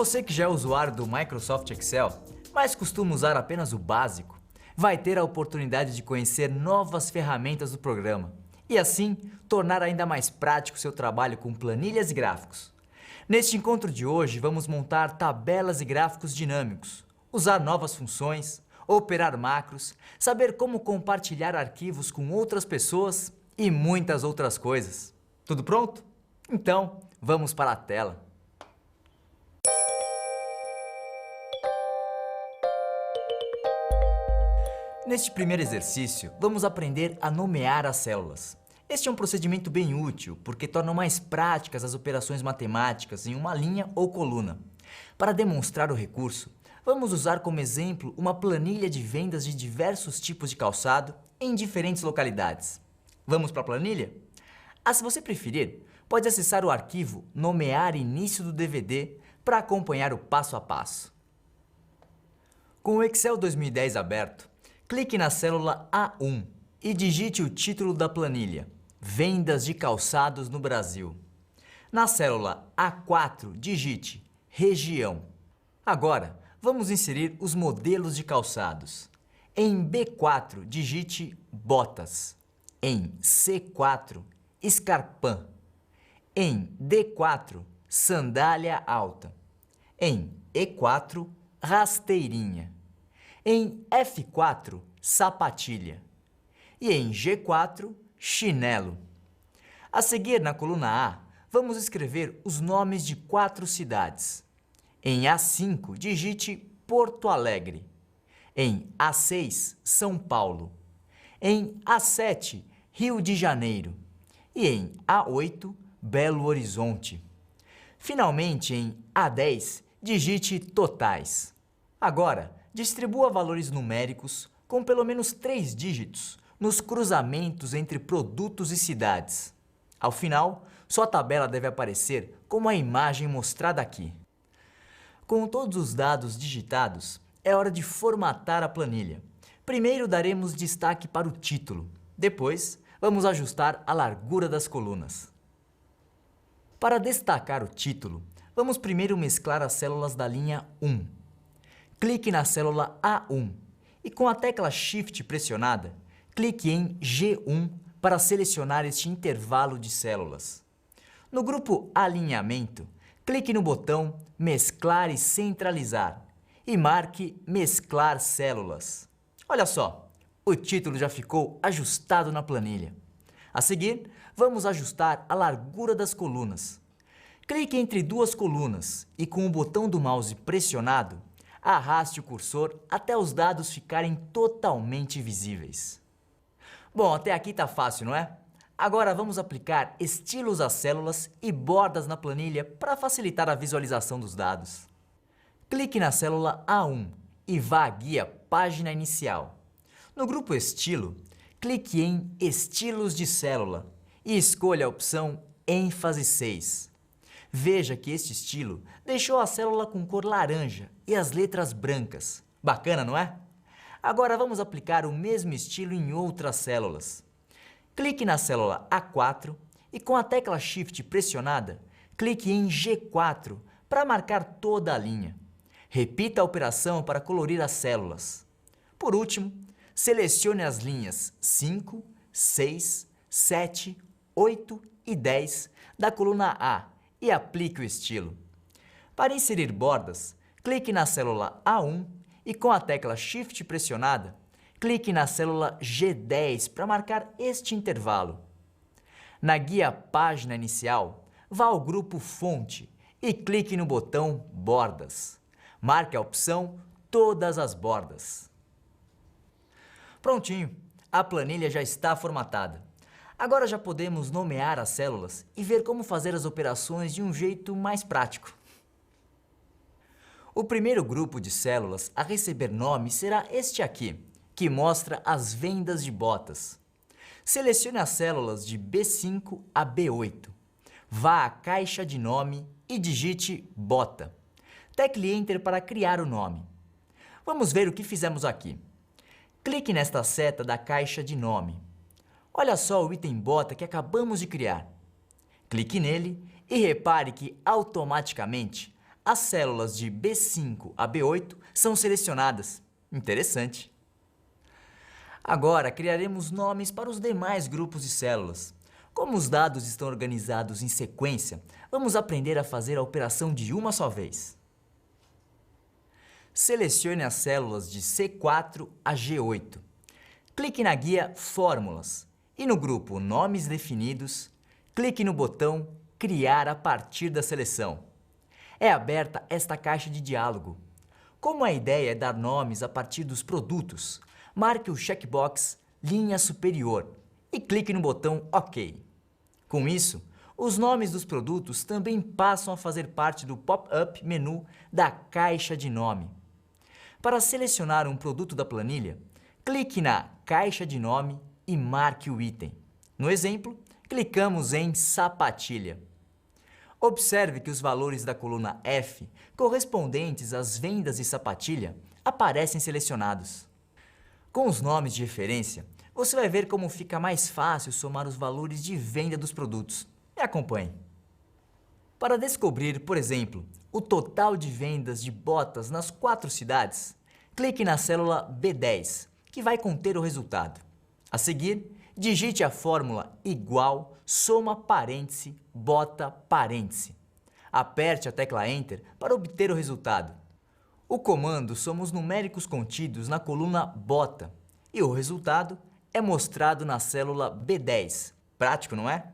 Você que já é usuário do Microsoft Excel, mas costuma usar apenas o básico, vai ter a oportunidade de conhecer novas ferramentas do programa e assim tornar ainda mais prático seu trabalho com planilhas e gráficos. Neste encontro de hoje vamos montar tabelas e gráficos dinâmicos, usar novas funções, operar macros, saber como compartilhar arquivos com outras pessoas e muitas outras coisas. Tudo pronto? Então, vamos para a tela. Neste primeiro exercício, vamos aprender a nomear as células. Este é um procedimento bem útil, porque torna mais práticas as operações matemáticas em uma linha ou coluna. Para demonstrar o recurso, vamos usar como exemplo uma planilha de vendas de diversos tipos de calçado em diferentes localidades. Vamos para a planilha? Se você preferir, pode acessar o arquivo Nomear Início do DVD para acompanhar o passo a passo. Com o Excel 2010 aberto, clique na célula A1 e digite o título da planilha, Vendas de calçados no Brasil. Na célula A4, digite Região. Agora, vamos inserir os modelos de calçados. Em B4, digite Botas. Em C4, Escarpin. Em D4, Sandália alta. Em E4, Rasteirinha. Em F4, sapatilha. E em G4, chinelo. A seguir, na coluna A, vamos escrever os nomes de 4 cidades. Em A5, digite Porto Alegre. Em A6, São Paulo. Em A7, Rio de Janeiro. E em A8, Belo Horizonte. Finalmente, em A10, digite totais. Agora, distribua valores numéricos com pelo menos 3 dígitos nos cruzamentos entre produtos e cidades. Ao final, sua tabela deve aparecer como a imagem mostrada aqui. Com todos os dados digitados, é hora de formatar a planilha. Primeiro daremos destaque para o título. Depois, vamos ajustar a largura das colunas. Para destacar o título, vamos primeiro mesclar as células da linha 1. Clique na célula A1 e com a tecla Shift pressionada, clique em G1 para selecionar este intervalo de células. No grupo Alinhamento, clique no botão Mesclar e Centralizar e marque Mesclar Células. Olha só, o título já ficou ajustado na planilha. A seguir, vamos ajustar a largura das colunas. Clique entre 2 colunas e com o botão do mouse pressionado, arraste o cursor até os dados ficarem totalmente visíveis. Bom, até aqui tá fácil, não é? Agora vamos aplicar estilos às células e bordas na planilha para facilitar a visualização dos dados. Clique na célula A1 e vá à guia Página Inicial. No grupo Estilo, clique em Estilos de célula e escolha a opção ênfase 6. Veja que este estilo deixou a célula com cor laranja e as letras brancas. Bacana, não é? Agora vamos aplicar o mesmo estilo em outras células. Clique na célula A4 e com a tecla Shift pressionada, clique em G4 para marcar toda a linha. Repita a operação para colorir as células. Por último, selecione as linhas 5, 6, 7, 8 e 10 da coluna A e aplique o estilo. Para inserir bordas, clique na célula A1 e com a tecla Shift pressionada, clique na célula G10 para marcar este intervalo. Na guia Página Inicial, vá ao grupo Fonte e clique no botão Bordas. Marque a opção Todas as bordas. Prontinho, a planilha já está formatada. Agora já podemos nomear as células e ver como fazer as operações de um jeito mais prático. O primeiro grupo de células a receber nome será este aqui, que mostra as vendas de botas. Selecione as células de B5 a B8. Vá à caixa de nome e digite Bota. Tecle Enter para criar o nome. Vamos ver o que fizemos aqui. Clique nesta seta da caixa de nome. Olha só o item Bota que acabamos de criar. Clique nele e repare que automaticamente As células de B5 a B8 são selecionadas. Interessante. Agora, criaremos nomes para os demais grupos de células. Como os dados estão organizados em sequência, vamos aprender a fazer a operação de uma só vez. Selecione as células de C4 a G8. Clique na guia Fórmulas e no grupo Nomes Definidos, clique no botão Criar a partir da seleção. É aberta esta caixa de diálogo. Como a ideia é dar nomes a partir dos produtos, marque o checkbox Linha Superior e clique no botão OK. Com isso, os nomes dos produtos também passam a fazer parte do pop-up menu da caixa de nome. Para selecionar um produto da planilha, clique na caixa de nome e marque o item. No exemplo, clicamos em sapatilha. Observe que os valores da coluna F, correspondentes às vendas de sapatilha, aparecem selecionados. Com os nomes de referência, você vai ver como fica mais fácil somar os valores de venda dos produtos. Me acompanhe. Para descobrir, por exemplo, o total de vendas de botas nas 4 cidades, clique na célula B10, que vai conter o resultado. A seguir, digite a fórmula igual, soma parêntese, bota parêntese. Aperte a tecla Enter para obter o resultado. O comando soma os numéricos contidos na coluna bota e o resultado é mostrado na célula B10. Prático, não é?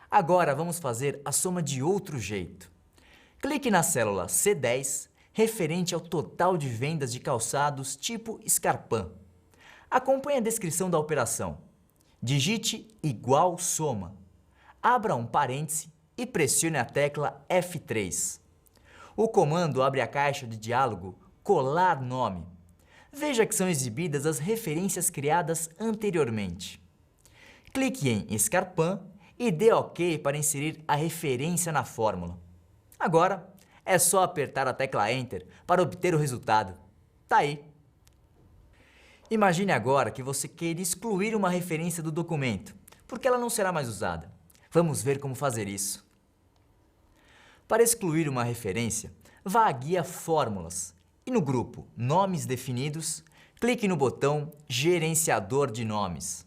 Agora vamos fazer a soma de outro jeito. Clique na célula C10, referente ao total de vendas de calçados tipo Scarpin. Acompanhe a descrição da operação. Digite igual soma. Abra um parêntese e pressione a tecla F3. O comando abre a caixa de diálogo Colar nome. Veja que são exibidas as referências criadas anteriormente. Clique em Scarpin e dê OK para inserir a referência na fórmula. Agora, é só apertar a tecla Enter para obter o resultado. Tá aí. Imagine agora que você queira excluir uma referência do documento, porque ela não será mais usada. Vamos ver como fazer isso. Para excluir uma referência, vá à guia Fórmulas e no grupo Nomes Definidos, clique no botão Gerenciador de Nomes.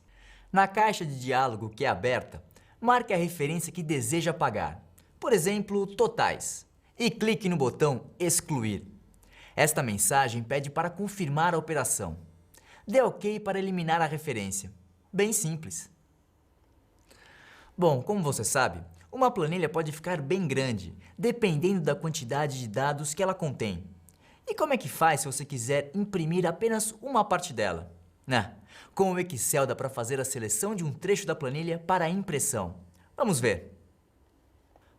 Na caixa de diálogo que é aberta, marque a referência que deseja apagar, por exemplo, totais, e clique no botão Excluir. Esta mensagem pede para confirmar a operação. Dê OK para eliminar a referência. Bem simples. Bom, como você sabe, uma planilha pode ficar bem grande, dependendo da quantidade de dados que ela contém. E como é que faz se você quiser imprimir apenas uma parte dela? Com o Excel dá para fazer a seleção de um trecho da planilha para a impressão. Vamos ver.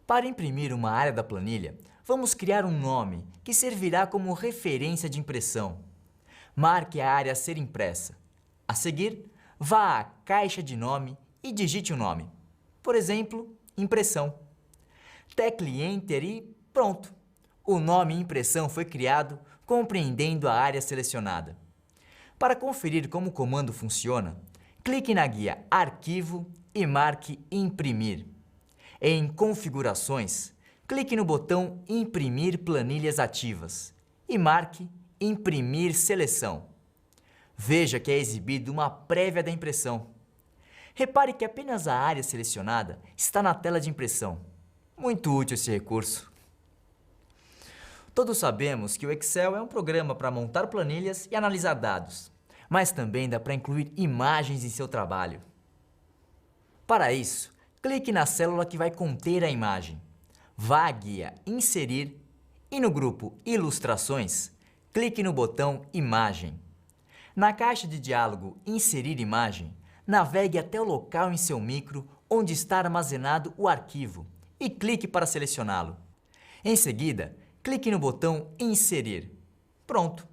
Para imprimir uma área da planilha, vamos criar um nome que servirá como referência de impressão. Marque a área a ser impressa. A seguir, vá à caixa de nome e digite o nome. Por exemplo, impressão. Tecle Enter e pronto! O nome impressão foi criado compreendendo a área selecionada. Para conferir como o comando funciona, clique na guia Arquivo e marque Imprimir. Em Configurações, clique no botão Imprimir planilhas ativas e marque Imprimir seleção. Veja que é exibido uma prévia da impressão. Repare que apenas a área selecionada está na tela de impressão. Muito útil esse recurso. Todos sabemos que o Excel é um programa para montar planilhas e analisar dados, mas também dá para incluir imagens em seu trabalho. Para isso, clique na célula que vai conter a imagem. Vá à guia Inserir e no grupo Ilustrações, clique no botão Imagem. Na caixa de diálogo Inserir imagem, navegue até o local em seu micro onde está armazenado o arquivo e clique para selecioná-lo. Em seguida, clique no botão Inserir. Pronto!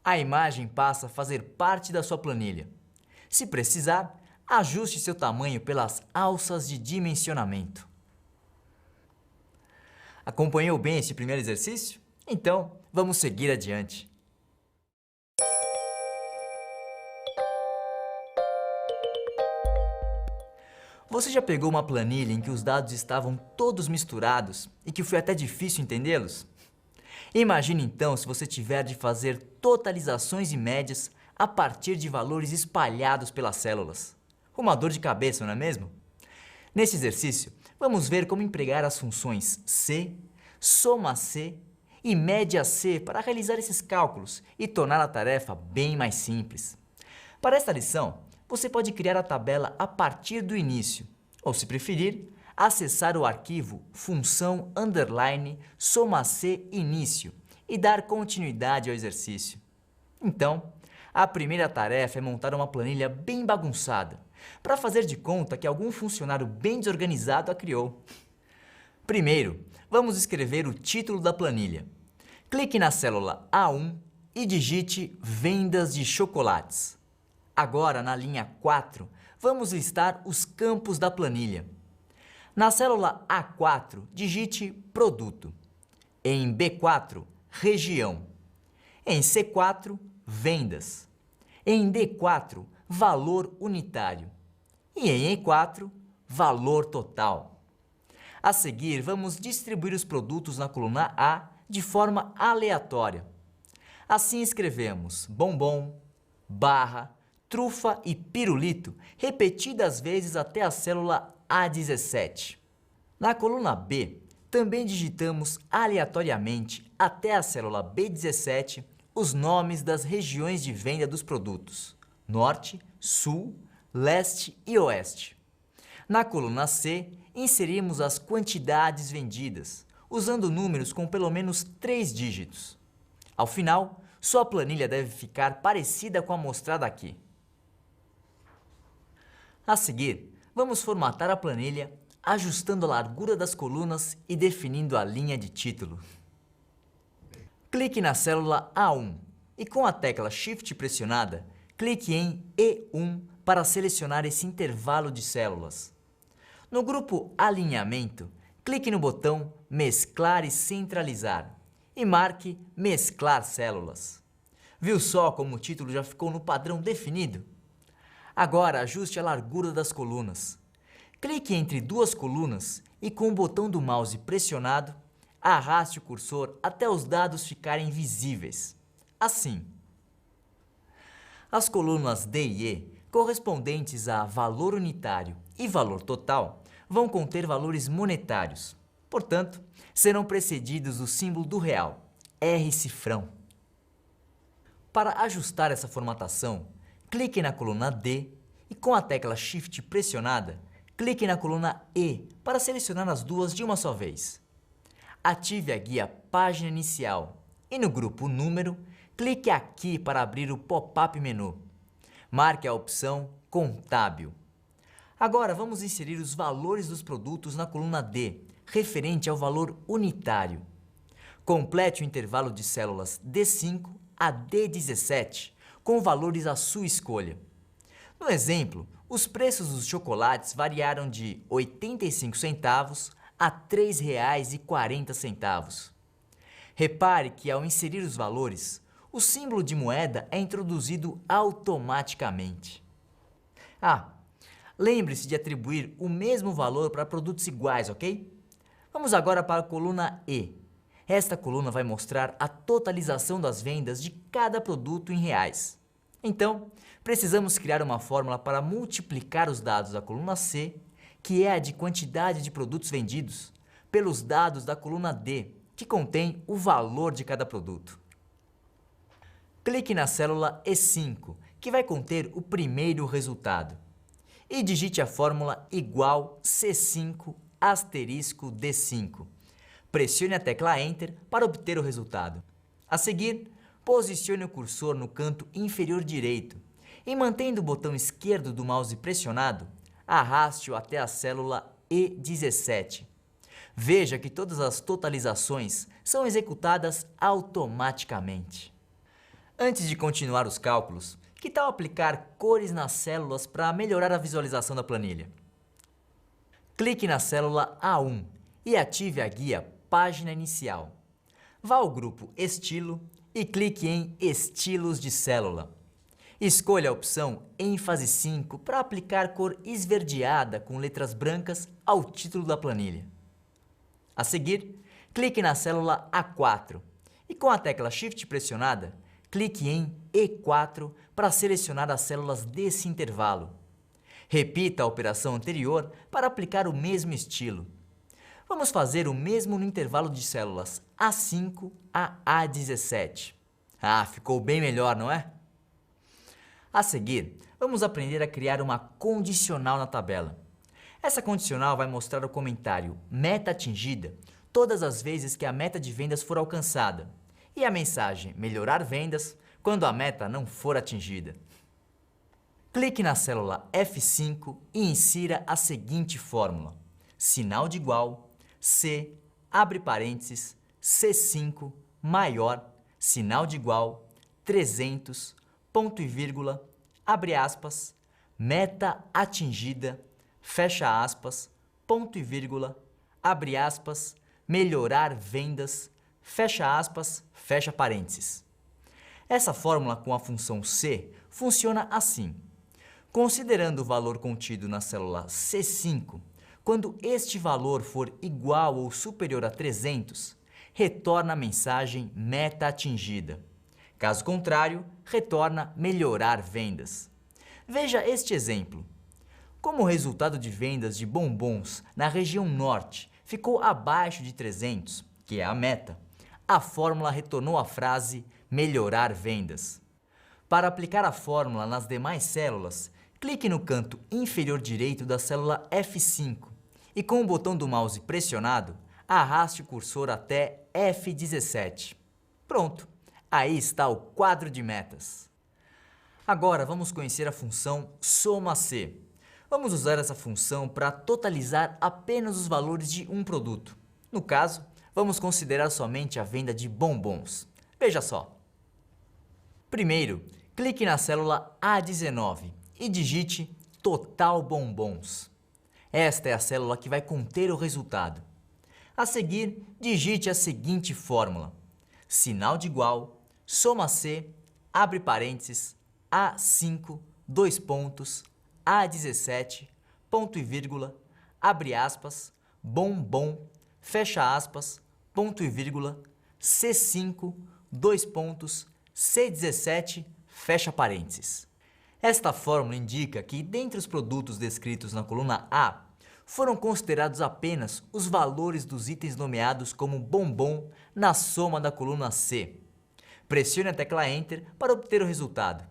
A imagem passa a fazer parte da sua planilha. Se precisar, ajuste seu tamanho pelas alças de dimensionamento. Acompanhou bem este primeiro exercício? Então, vamos seguir adiante. Você já pegou uma planilha em que os dados estavam todos misturados e que foi até difícil entendê-los? Imagine então se você tiver de fazer totalizações e médias a partir de valores espalhados pelas células. Uma dor de cabeça, não é mesmo? Nesse exercício, vamos ver como empregar as funções C, soma C e média C para realizar esses cálculos e tornar a tarefa bem mais simples. Para esta lição, você pode criar a tabela a partir do início, ou se preferir, acessar o arquivo função underline soma C início e dar continuidade ao exercício. Então, a primeira tarefa é montar uma planilha bem bagunçada, para fazer de conta que algum funcionário bem desorganizado a criou. Primeiro, vamos escrever o título da planilha. Clique na célula A1 e digite vendas de chocolates. Agora, na linha 4, vamos listar os campos da planilha. Na célula A4, digite produto. Em B4, região. Em C4, vendas. Em D4, valor unitário. E em E4, valor total. A seguir, vamos distribuir os produtos na coluna A de forma aleatória. Assim escrevemos bombom, barra, trufa e pirulito repetidas vezes até a célula A17. Na coluna B, também digitamos aleatoriamente até a célula B17 os nomes das regiões de venda dos produtos: Norte, Sul, Leste e Oeste. Na coluna C, inserimos as quantidades vendidas, usando números com pelo menos 3 dígitos. Ao final, sua planilha deve ficar parecida com a mostrada aqui. A seguir, vamos formatar a planilha, ajustando a largura das colunas e definindo a linha de título. Clique na célula A1 e com a tecla Shift pressionada, clique em E1 para selecionar esse intervalo de células. No grupo Alinhamento, clique no botão Mesclar e Centralizar e marque Mesclar Células. Viu só como o título já ficou no padrão definido? Agora ajuste a largura das colunas. Clique entre duas colunas e com o botão do mouse pressionado, arraste o cursor até os dados ficarem visíveis. Assim. As colunas D e E, correspondentes a valor unitário e valor total, vão conter valores monetários. Portanto, serão precedidos do símbolo do real, R cifrão. Para ajustar essa formatação, clique na coluna D e com a tecla Shift pressionada, clique na coluna E para selecionar as duas de uma só vez. Ative a guia Página Inicial e no grupo Número, clique aqui para abrir o pop-up menu. Marque a opção Contábil. Agora vamos inserir os valores dos produtos na coluna D, referente ao valor unitário. Complete o intervalo de células D5 a D17, com valores à sua escolha. No exemplo, os preços dos chocolates variaram de 85 centavos a R$ 3,40. Repare que ao inserir os valores, o símbolo de moeda é introduzido automaticamente. Lembre-se de atribuir o mesmo valor para produtos iguais, ok? Vamos agora para a coluna E. Esta coluna vai mostrar a totalização das vendas de cada produto em reais. Então, precisamos criar uma fórmula para multiplicar os dados da coluna C, que é a de quantidade de produtos vendidos, pelos dados da coluna D, que contém o valor de cada produto. Clique na célula E5, que vai conter o primeiro resultado, e digite a fórmula igual C5 asterisco D5. Pressione a tecla Enter para obter o resultado. A seguir, posicione o cursor no canto inferior direito e, mantendo o botão esquerdo do mouse pressionado, arraste-o até a célula E17. Veja que todas as totalizações são executadas automaticamente. Antes de continuar os cálculos, que tal aplicar cores nas células para melhorar a visualização da planilha? Clique na célula A1 e ative a guia Página Inicial. Vá ao grupo Estilo e clique em Estilos de célula. Escolha a opção ênfase 5 para aplicar cor esverdeada com letras brancas ao título da planilha. A seguir, clique na célula A4 E com a tecla Shift pressionada, clique em E4 para selecionar as células desse intervalo. Repita a operação anterior para aplicar o mesmo estilo. Vamos fazer o mesmo no intervalo de células A5 a A17. Ah, ficou bem melhor, não é? A seguir, vamos aprender a criar uma condicional na tabela. Essa condicional vai mostrar o comentário meta atingida todas as vezes que a meta de vendas for alcançada e a mensagem melhorar vendas quando a meta não for atingida. Clique na célula F5 e insira a seguinte fórmula: sinal de igual, C, abre parênteses, C5, maior, sinal de igual, 300, ponto e vírgula, abre aspas, meta atingida, fecha aspas, ponto e vírgula, abre aspas, melhorar vendas, fecha aspas, fecha parênteses. Essa fórmula com a função C funciona assim. Considerando o valor contido na célula C5, quando este valor for igual ou superior a 300, retorna a mensagem meta atingida. Caso contrário, retorna melhorar vendas. Veja este exemplo. Como o resultado de vendas de bombons na região norte ficou abaixo de 300, que é a meta, a fórmula retornou a frase melhorar vendas. Para aplicar a fórmula nas demais células, clique no canto inferior direito da célula F5 e com o botão do mouse pressionado, arraste o cursor até F17. Pronto, aí está o quadro de metas. Agora vamos conhecer a função soma-C. Vamos usar essa função para totalizar apenas os valores de um produto. No caso, vamos considerar somente a venda de bombons. Veja só. Primeiro, clique na célula A19 e digite total bombons. Esta é a célula que vai conter o resultado. A seguir, digite a seguinte fórmula: sinal de igual, soma C, abre parênteses, A5, dois pontos, A17, ponto e vírgula, abre aspas, bombom, fecha aspas, ponto e vírgula, C5, dois pontos, C17, fecha parênteses. Esta fórmula indica que, dentre os produtos descritos na coluna A, foram considerados apenas os valores dos itens nomeados como bombom na soma da coluna C. Pressione a tecla Enter para obter o resultado.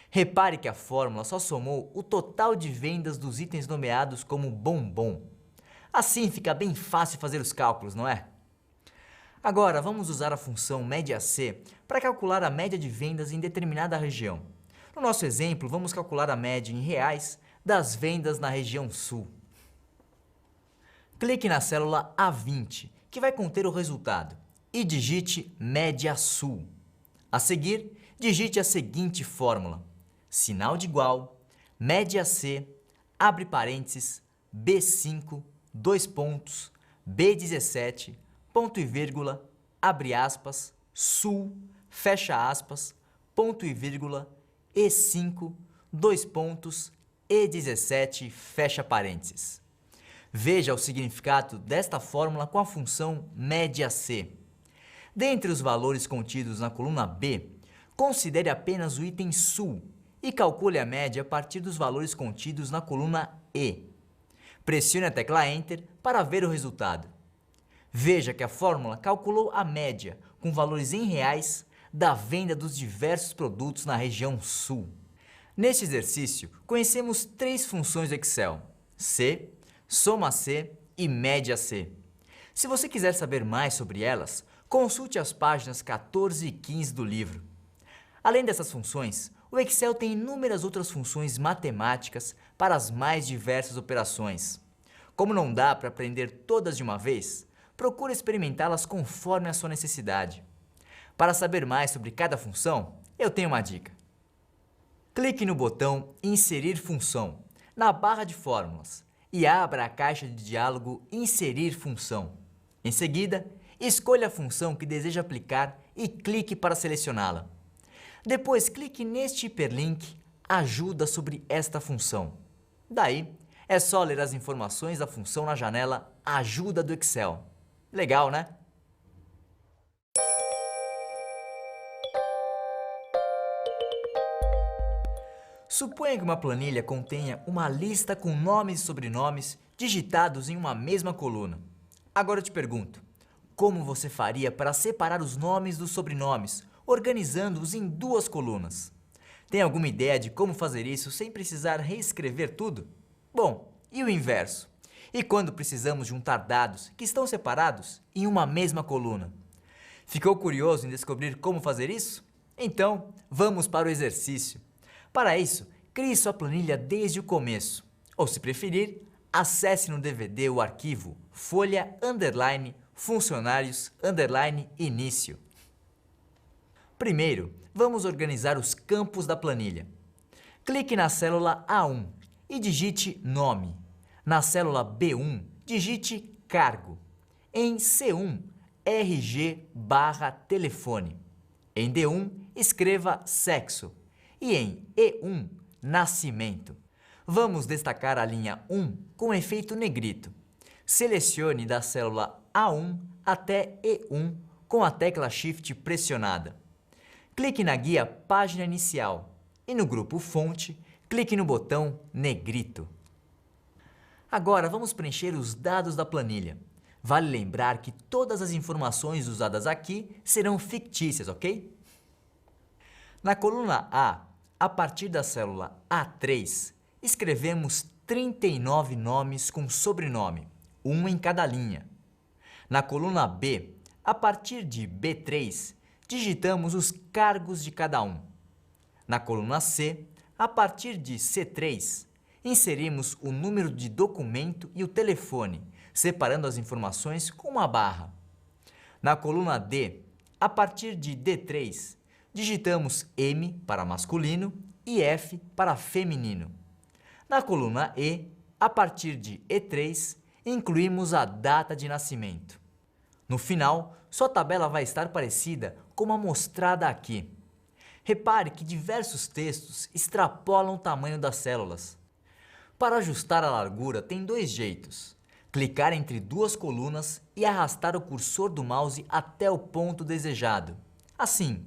Repare que a fórmula só somou o total de vendas dos itens nomeados como bombom. Assim fica bem fácil fazer os cálculos, não é? Agora vamos usar a função média-C para calcular a média de vendas em determinada região. No nosso exemplo, vamos calcular a média em reais das vendas na região sul. Clique na célula A20, que vai conter o resultado, e digite média sul. A seguir, digite a seguinte fórmula: sinal de igual, média C, abre parênteses, B5, dois pontos, B17, ponto e vírgula, abre aspas, sul, fecha aspas, ponto e vírgula, E5, dois pontos, E17, fecha parênteses. Veja o significado desta fórmula com a função média-C. Dentre os valores contidos na coluna B, considere apenas o item sul e calcule a média a partir dos valores contidos na coluna E. Pressione a tecla Enter para ver o resultado. Veja que a fórmula calculou a média, com valores em reais, da venda dos diversos produtos na região sul. Neste exercício, conhecemos três funções do Excel: C, soma-C e média-C. Se você quiser saber mais sobre elas, consulte as páginas 14 e 15 do livro. Além dessas funções, o Excel tem inúmeras outras funções matemáticas para as mais diversas operações. Como não dá para aprender todas de uma vez, procure experimentá-las conforme a sua necessidade. Para saber mais sobre cada função, eu tenho uma dica. Clique no botão Inserir função, na barra de fórmulas, e abra a caixa de diálogo Inserir função. Em seguida, escolha a função que deseja aplicar e clique para selecioná-la. Depois, clique neste hiperlink Ajuda sobre esta função. Daí, é só ler as informações da função na janela Ajuda do Excel. Legal, né? Suponha que uma planilha contenha uma lista com nomes e sobrenomes digitados em uma mesma coluna. Agora eu te pergunto, como você faria para separar os nomes dos sobrenomes, organizando-os em duas colunas? Tem alguma ideia de como fazer isso sem precisar reescrever tudo? Bom, e o inverso? E quando precisamos juntar dados que estão separados em uma mesma coluna? Ficou curioso em descobrir como fazer isso? Então, vamos para o exercício. Para isso, crie sua planilha desde o começo. Ou, se preferir, acesse no DVD o arquivo folha_funcionários_início. Primeiro, vamos organizar os campos da planilha. Clique na célula A1 e digite nome. Na célula B1, digite cargo. Em C1, RG/telefone. Em D1, escreva sexo. E em E1, nascimento. Vamos destacar a linha 1 com efeito negrito. Selecione da célula A1 até E1 com a tecla Shift pressionada. Clique na guia Página Inicial e no grupo Fonte, clique no botão negrito. Agora vamos preencher os dados da planilha. Vale lembrar que todas as informações usadas aqui serão fictícias, ok? Na coluna a partir da célula A3, escrevemos 39 nomes com sobrenome, um em cada linha. Na coluna B, a partir de B3, digitamos os cargos de cada um. Na coluna C, a partir de C3, inserimos o número de documento e o telefone, separando as informações com uma barra. Na coluna D, a partir de D3, digitamos M para masculino e F para feminino. Na coluna E, a partir de E3, incluímos a data de nascimento. No final, sua tabela vai estar parecida como a mostrada aqui. Repare que diversos textos extrapolam o tamanho das células. Para ajustar a largura, tem dois jeitos. Clicar entre duas colunas e arrastar o cursor do mouse até o ponto desejado. Assim.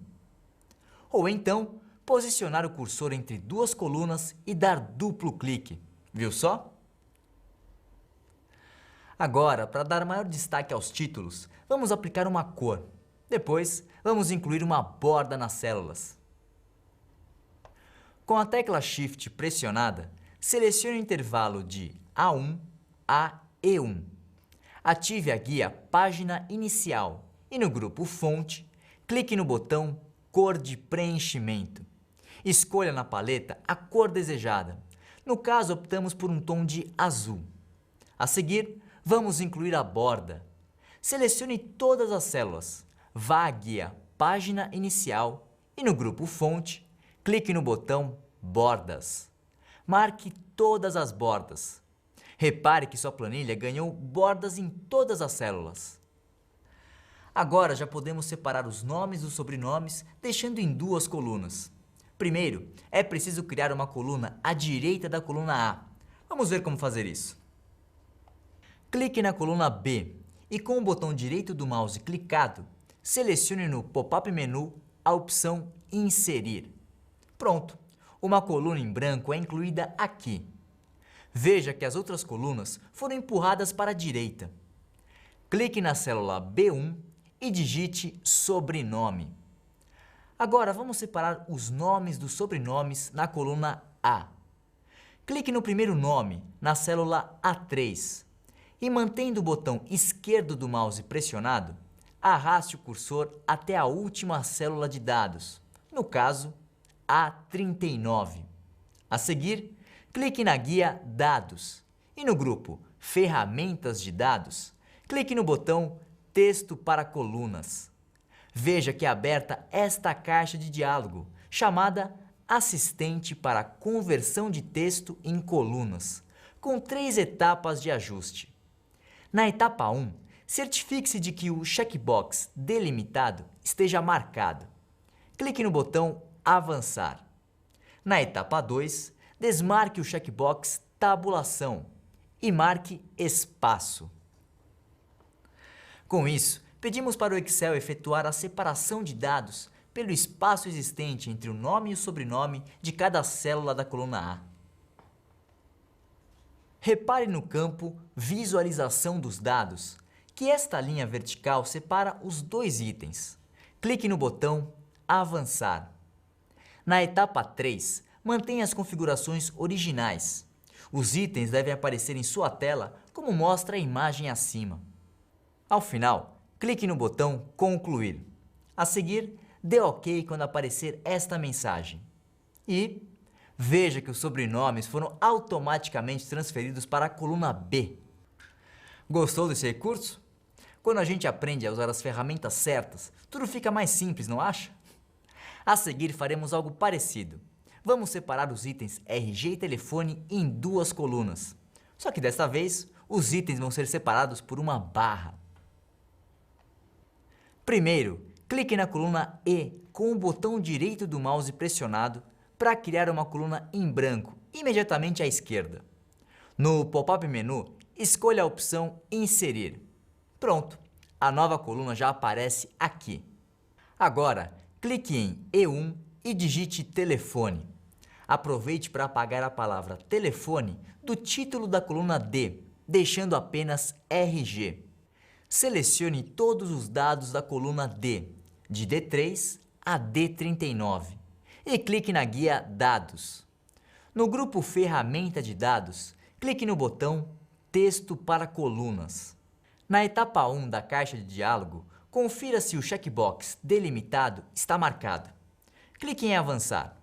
Ou então, posicionar o cursor entre duas colunas e dar duplo clique. Viu só? Agora, para dar maior destaque aos títulos, vamos aplicar uma cor. Depois, vamos incluir uma borda nas células. Com a tecla Shift pressionada, selecione o intervalo de A1 a E1. Ative a guia Página Inicial e no grupo Fonte, clique no botão Cor de preenchimento. Escolha na paleta a cor desejada. No caso, optamos por um tom de azul. A seguir, vamos incluir a borda. Selecione todas as células. Vá à guia Página Inicial e no grupo Fonte, clique no botão Bordas. Marque todas as bordas. Repare que sua planilha ganhou bordas em todas as células. Agora já podemos separar os nomes dos sobrenomes, deixando em duas colunas. Primeiro, é preciso criar uma coluna à direita da coluna A. Vamos ver como fazer isso. Clique na coluna B e com o botão direito do mouse clicado, selecione no pop-up menu a opção Inserir. Pronto, uma coluna em branco é incluída aqui. Veja que as outras colunas foram empurradas para a direita. Clique na célula B1 e digite sobrenome. Agora vamos separar os nomes dos sobrenomes na coluna A. Clique no primeiro nome, na célula A3, e mantendo o botão esquerdo do mouse pressionado, arraste o cursor até a última célula de dados, no caso, A39. A seguir, clique na guia Dados e no grupo Ferramentas de Dados, clique no botão Texto para colunas. Veja que é aberta esta caixa de diálogo, chamada Assistente para conversão de texto em colunas, com 3 etapas de ajuste. Na etapa 1, certifique-se de que o checkbox delimitado esteja marcado. Clique no botão Avançar. Na etapa 2, desmarque o checkbox Tabulação e marque Espaço. Com isso, pedimos para o Excel efetuar a separação de dados pelo espaço existente entre o nome e o sobrenome de cada célula da coluna A. Repare no campo Visualização dos dados, que esta linha vertical separa os dois itens. Clique no botão Avançar. Na etapa 3, mantenha as configurações originais. Os itens devem aparecer em sua tela como mostra a imagem acima. Ao final, clique no botão Concluir. A seguir, dê OK quando aparecer esta mensagem. E veja que os sobrenomes foram automaticamente transferidos para a coluna B. Gostou desse recurso? Quando a gente aprende a usar as ferramentas certas, tudo fica mais simples, não acha? A seguir faremos algo parecido. Vamos separar os itens RG e telefone em duas colunas. Só que desta vez, os itens vão ser separados por uma barra. Primeiro, clique na coluna E com o botão direito do mouse pressionado para criar uma coluna em branco, imediatamente à esquerda. No pop-up menu, escolha a opção Inserir. Pronto, a nova coluna já aparece aqui. Agora, clique em E1 e digite telefone. Aproveite para apagar a palavra telefone do título da coluna D, deixando apenas RG. Selecione todos os dados da coluna D, de D3 a D39, e clique na guia Dados. No grupo Ferramenta de Dados, clique no botão Texto para colunas. Na etapa 1 da caixa de diálogo, confira se o checkbox Delimitado está marcado. Clique em Avançar.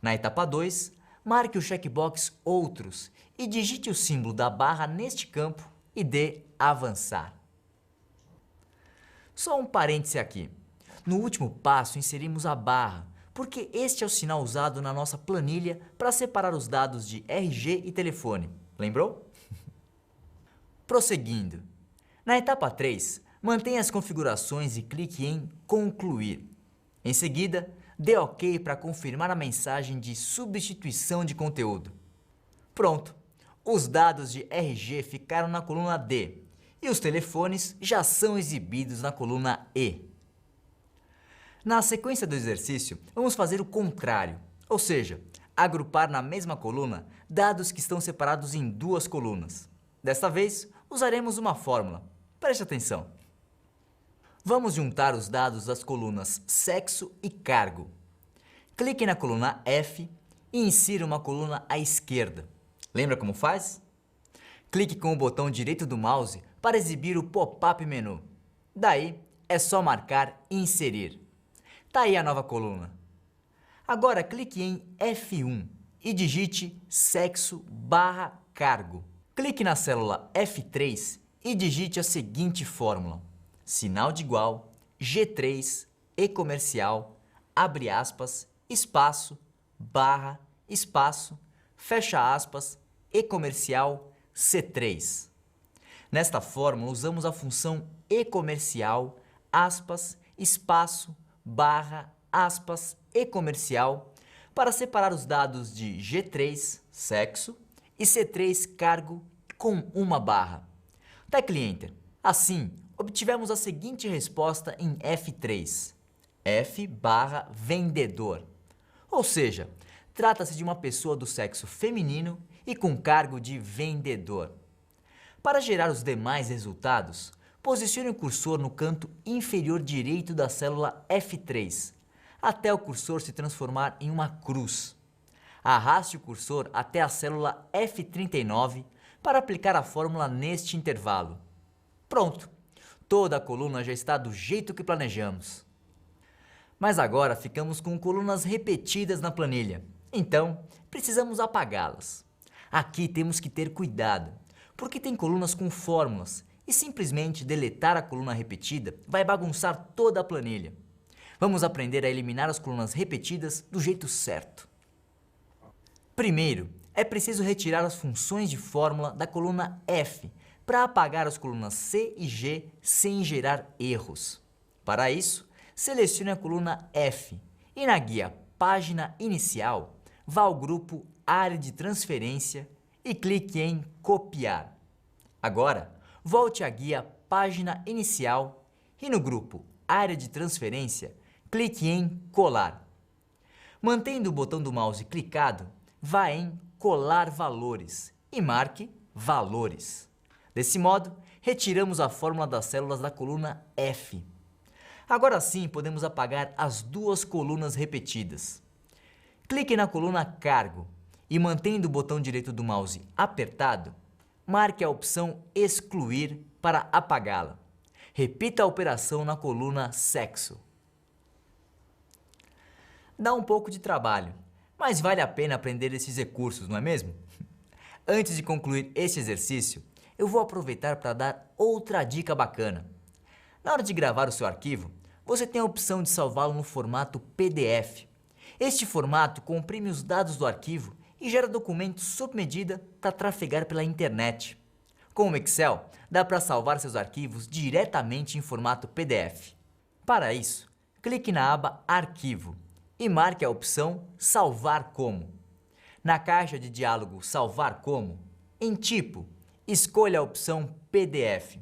Na etapa 2, marque o checkbox Outros e digite o símbolo da barra neste campo e dê Avançar. Só um parêntese aqui. No último passo inserimos a barra, porque este é o sinal usado na nossa planilha para separar os dados de RG e telefone. Lembrou? Prosseguindo. Na etapa 3, mantenha as configurações e clique em Concluir. Em seguida, dê OK para confirmar a mensagem de substituição de conteúdo. Pronto! Os dados de RG ficaram na coluna D e os telefones já são exibidos na coluna E. Na sequência do exercício, vamos fazer o contrário, ou seja, agrupar na mesma coluna dados que estão separados em duas colunas. Desta vez, usaremos uma fórmula. Preste atenção. Vamos juntar os dados das colunas sexo e cargo. Clique na coluna F e insira uma coluna à esquerda. Lembra como faz? Clique com o botão direito do mouse para exibir o pop-up menu. Daí, é só marcar Inserir. Tá aí a nova coluna. Agora clique em F1 e digite sexo/cargo. Clique na célula F3 e digite a seguinte fórmula: sinal de igual, G3, E comercial, abre aspas, espaço, barra, espaço, fecha aspas, E comercial, C3. Nesta fórmula usamos a função E comercial, aspas, espaço, barra, aspas, E comercial para separar os dados de G3, sexo, e C3, cargo, com uma barra. Tecle Enter. Assim, obtivemos a seguinte resposta em F3. F/vendedor. Ou seja, trata-se de uma pessoa do sexo feminino e com cargo de vendedor. Para gerar os demais resultados, posicione o cursor no canto inferior direito da célula F3, até o cursor se transformar em uma cruz. Arraste o cursor até a célula F39 para aplicar a fórmula neste intervalo. Pronto! Toda a coluna já está do jeito que planejamos. Mas agora ficamos com colunas repetidas na planilha, então precisamos apagá-las. Aqui temos que ter cuidado, porque tem colunas com fórmulas e simplesmente deletar a coluna repetida vai bagunçar toda a planilha. Vamos aprender a eliminar as colunas repetidas do jeito certo. Primeiro, é preciso retirar as funções de fórmula da coluna F para apagar as colunas C e G sem gerar erros. Para isso, selecione a coluna F e na guia Página Inicial, vá ao grupo Área de Transferência e clique em Copiar. Agora, volte à guia Página Inicial e no grupo Área de Transferência, clique em Colar. Mantendo o botão do mouse clicado, vá em Colar valores e marque Valores. Desse modo, retiramos a fórmula das células da coluna F. Agora sim, podemos apagar as duas colunas repetidas. Clique na coluna Cargo e, mantendo o botão direito do mouse apertado, marque a opção Excluir para apagá-la. Repita a operação na coluna Sexo. Dá um pouco de trabalho, mas vale a pena aprender esses recursos, não é mesmo? Antes de concluir este exercício, eu vou aproveitar para dar outra dica bacana. Na hora de gravar o seu arquivo, você tem a opção de salvá-lo no formato PDF. Este formato comprime os dados do arquivo e gera documentos sob medida para trafegar pela internet. Com o Excel, dá para salvar seus arquivos diretamente em formato PDF. Para isso, clique na aba Arquivo e marque a opção Salvar como. Na caixa de diálogo Salvar como, em Tipo, escolha a opção PDF.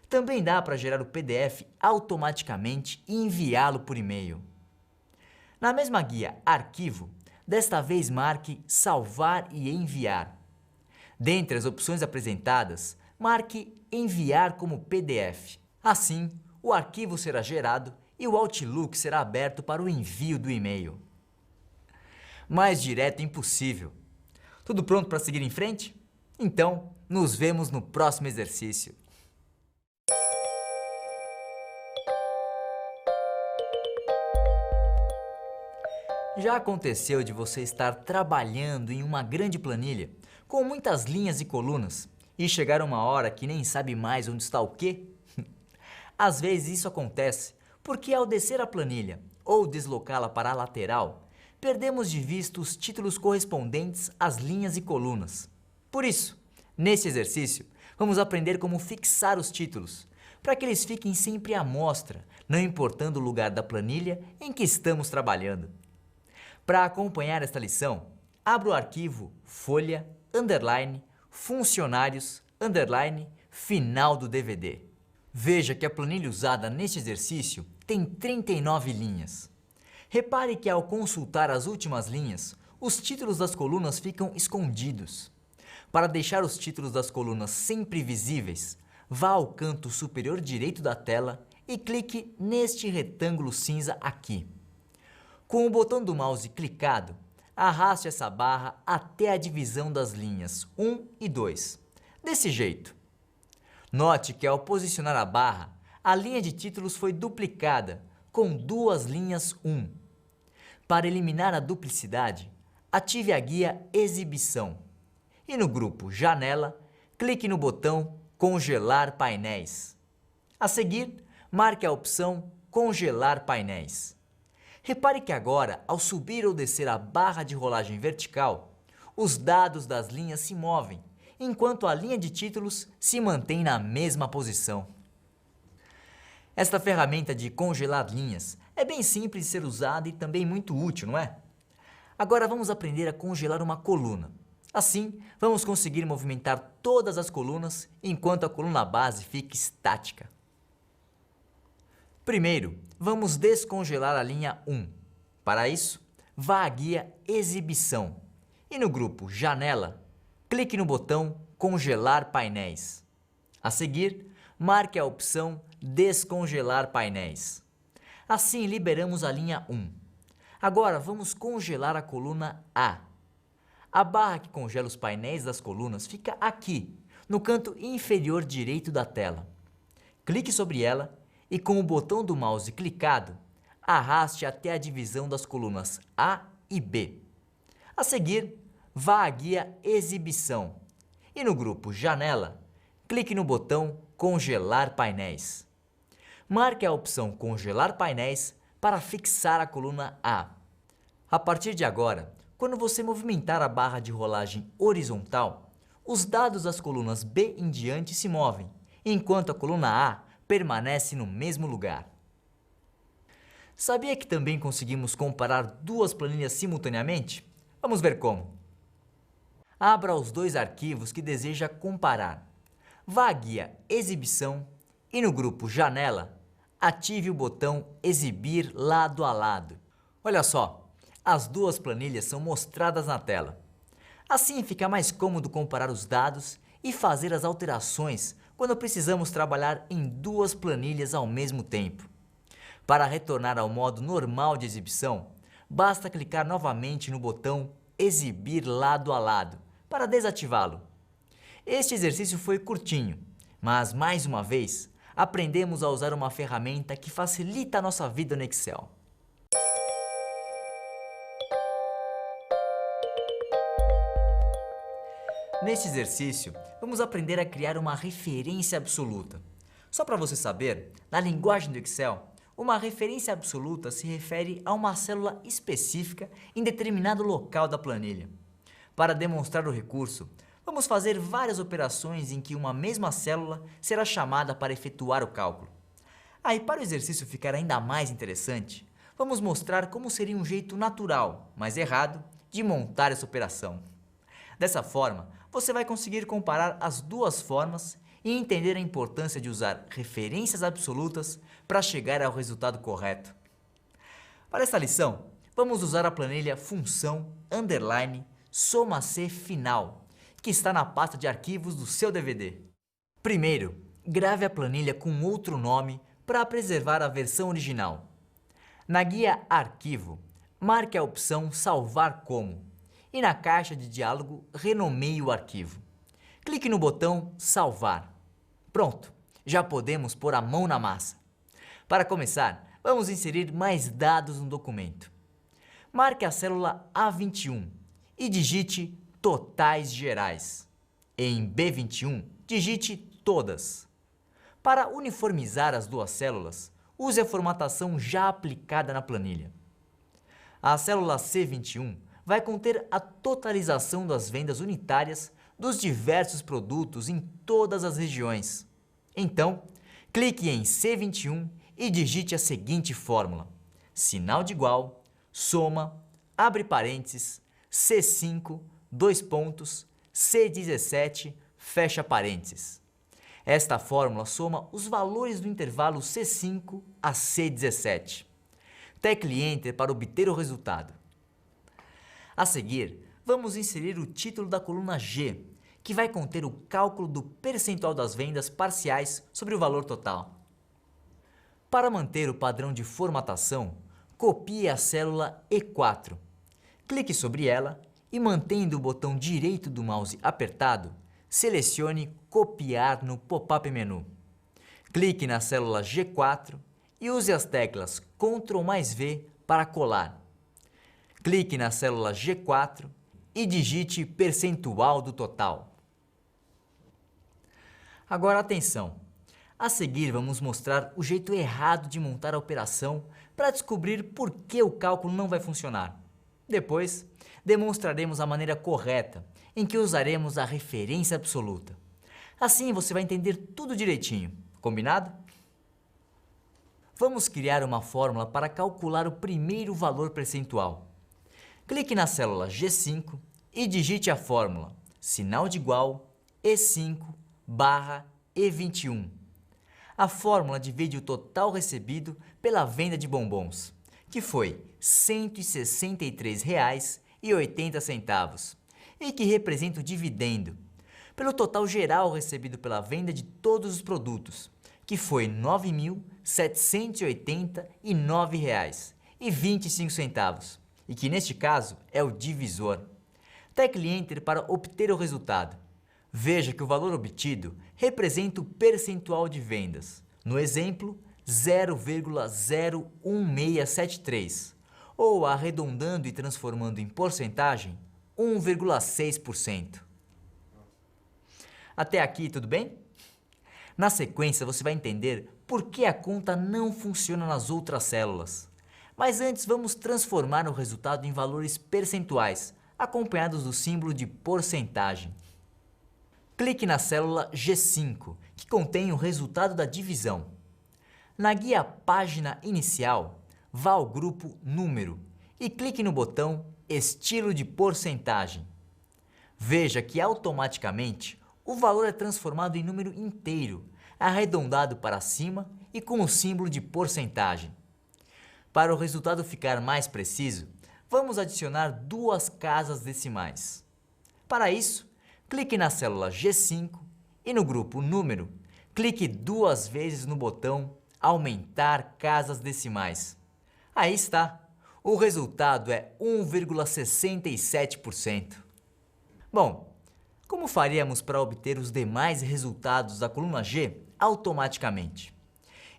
Também dá para gerar o PDF automaticamente e enviá-lo por e-mail. Na mesma guia Arquivo, desta vez marque Salvar e Enviar. Dentre as opções apresentadas, marque Enviar como PDF. Assim, o arquivo será gerado e o Outlook será aberto para o envio do e-mail. Mais direto impossível. Tudo pronto para seguir em frente? Então, nos vemos no próximo exercício. Já aconteceu de você estar trabalhando em uma grande planilha, com muitas linhas e colunas, e chegar uma hora que nem sabe mais onde está o quê? Às vezes isso acontece porque ao descer a planilha ou deslocá-la para a lateral, perdemos de vista os títulos correspondentes às linhas e colunas. Por isso, nesse exercício, vamos aprender como fixar os títulos, para que eles fiquem sempre à mostra, não importando o lugar da planilha em que estamos trabalhando. Para acompanhar esta lição, abra o arquivo folha, underline, funcionários, underline, final do DVD. Veja que a planilha usada neste exercício tem 39 linhas. Repare que ao consultar as últimas linhas, os títulos das colunas ficam escondidos. Para deixar os títulos das colunas sempre visíveis, vá ao canto superior direito da tela e clique neste retângulo cinza aqui. Com o botão do mouse clicado, arraste essa barra até a divisão das linhas 1 e 2. Desse jeito. Note que ao posicionar a barra, a linha de títulos foi duplicada, com duas linhas 1. Para eliminar a duplicidade, ative a guia Exibição. E no grupo Janela, clique no botão Congelar painéis. A seguir, marque a opção Congelar painéis. Repare que agora, ao subir ou descer a barra de rolagem vertical, os dados das linhas se movem, enquanto a linha de títulos se mantém na mesma posição. Esta ferramenta de congelar linhas é bem simples de ser usada e também muito útil, não é? Agora vamos aprender a congelar uma coluna. Assim, vamos conseguir movimentar todas as colunas enquanto a coluna base fica estática. Primeiro, vamos descongelar a linha 1. Para isso, vá à guia Exibição e no grupo Janela, clique no botão Congelar painéis. A seguir, marque a opção Descongelar painéis. Assim, liberamos a linha 1. Agora, vamos congelar a coluna A. A barra que congela os painéis das colunas fica aqui, no canto inferior direito da tela. Clique sobre ela e com o botão do mouse clicado, arraste até a divisão das colunas A e B. A seguir, vá à guia Exibição e no grupo Janela, clique no botão Congelar painéis. Marque a opção Congelar painéis para fixar a coluna A. A partir de agora, quando você movimentar a barra de rolagem horizontal, os dados das colunas B em diante se movem, enquanto a coluna A permanece no mesmo lugar. Sabia que também conseguimos comparar duas planilhas simultaneamente? Vamos ver como. Abra os dois arquivos que deseja comparar. Vá à guia Exibição e no grupo Janela, ative o botão Exibir lado a lado. Olha só, as duas planilhas são mostradas na tela. Assim fica mais cômodo comparar os dados e fazer as alterações quando precisamos trabalhar em duas planilhas ao mesmo tempo. Para retornar ao modo normal de exibição, basta clicar novamente no botão Exibir lado a lado para desativá-lo. Este exercício foi curtinho, mas mais uma vez, aprendemos a usar uma ferramenta que facilita a nossa vida no Excel. Neste exercício, vamos aprender a criar uma referência absoluta. Só para você saber, na linguagem do Excel, uma referência absoluta se refere a uma célula específica em determinado local da planilha. Para demonstrar o recurso, vamos fazer várias operações em que uma mesma célula será chamada para efetuar o cálculo. Aí, para o exercício ficar ainda mais interessante, vamos mostrar como seria um jeito natural, mas errado, de montar essa operação. Dessa forma, você vai conseguir comparar as duas formas e entender a importância de usar referências absolutas para chegar ao resultado correto. Para esta lição, vamos usar a planilha função underline soma C final, que está na pasta de arquivos do seu DVD. Primeiro, grave a planilha com outro nome para preservar a versão original. Na guia Arquivo, marque a opção Salvar como e na caixa de diálogo renomeie o arquivo. Clique no botão Salvar. Pronto, já podemos pôr a mão na massa. Para começar, vamos inserir mais dados no documento. Marque a célula A21 e digite Totais Gerais. Em B21, digite Todas. Para uniformizar as duas células, use a formatação já aplicada na planilha. A célula C21 vai conter a totalização das vendas unitárias dos diversos produtos em todas as regiões. Então, clique em C21 e digite a seguinte fórmula: sinal de igual, soma, abre parênteses, C5, dois pontos, C17, fecha parênteses. Esta fórmula soma os valores do intervalo C5 a C17. Tecle Enter para obter o resultado. A seguir, vamos inserir o título da coluna G, que vai conter o cálculo do percentual das vendas parciais sobre o valor total. Para manter o padrão de formatação, copie a célula E4. Clique sobre ela e, mantendo o botão direito do mouse apertado, selecione Copiar no pop-up menu. Clique na célula G4 e use as teclas Ctrl mais V para colar. Clique na célula G4 e digite percentual do total. Agora atenção! A seguir vamos mostrar o jeito errado de montar a operação para descobrir por que o cálculo não vai funcionar. Depois, demonstraremos a maneira correta em que usaremos a referência absoluta. Assim você vai entender tudo direitinho, combinado? Vamos criar uma fórmula para calcular o primeiro valor percentual. Clique na célula G5 e digite a fórmula sinal de igual E5 barra E21. A fórmula divide o total recebido pela venda de bombons, que foi R$ 163,80 e que representa o dividendo, pelo total geral recebido pela venda de todos os produtos, que foi R$ 9.789,25 e que neste caso é o divisor. Tecle Enter para obter o resultado. Veja que o valor obtido representa o percentual de vendas, no exemplo 0,01673, ou arredondando e transformando em porcentagem, 1,6%. Até aqui tudo bem? Na sequência você vai entender por que a conta não funciona nas outras células. Mas antes vamos transformar o resultado em valores percentuais, acompanhados do símbolo de porcentagem. Clique na célula G5, que contém o resultado da divisão. Na guia Página Inicial, vá ao grupo Número e clique no botão Estilo de porcentagem. Veja que automaticamente o valor é transformado em número inteiro, arredondado para cima e com o símbolo de porcentagem. Para o resultado ficar mais preciso, vamos adicionar duas casas decimais. Para isso, clique na célula G5 e no grupo Número, clique duas vezes no botão Aumentar casas decimais. Aí está! O resultado é 1,67%. Bom, como faríamos para obter os demais resultados da coluna G automaticamente?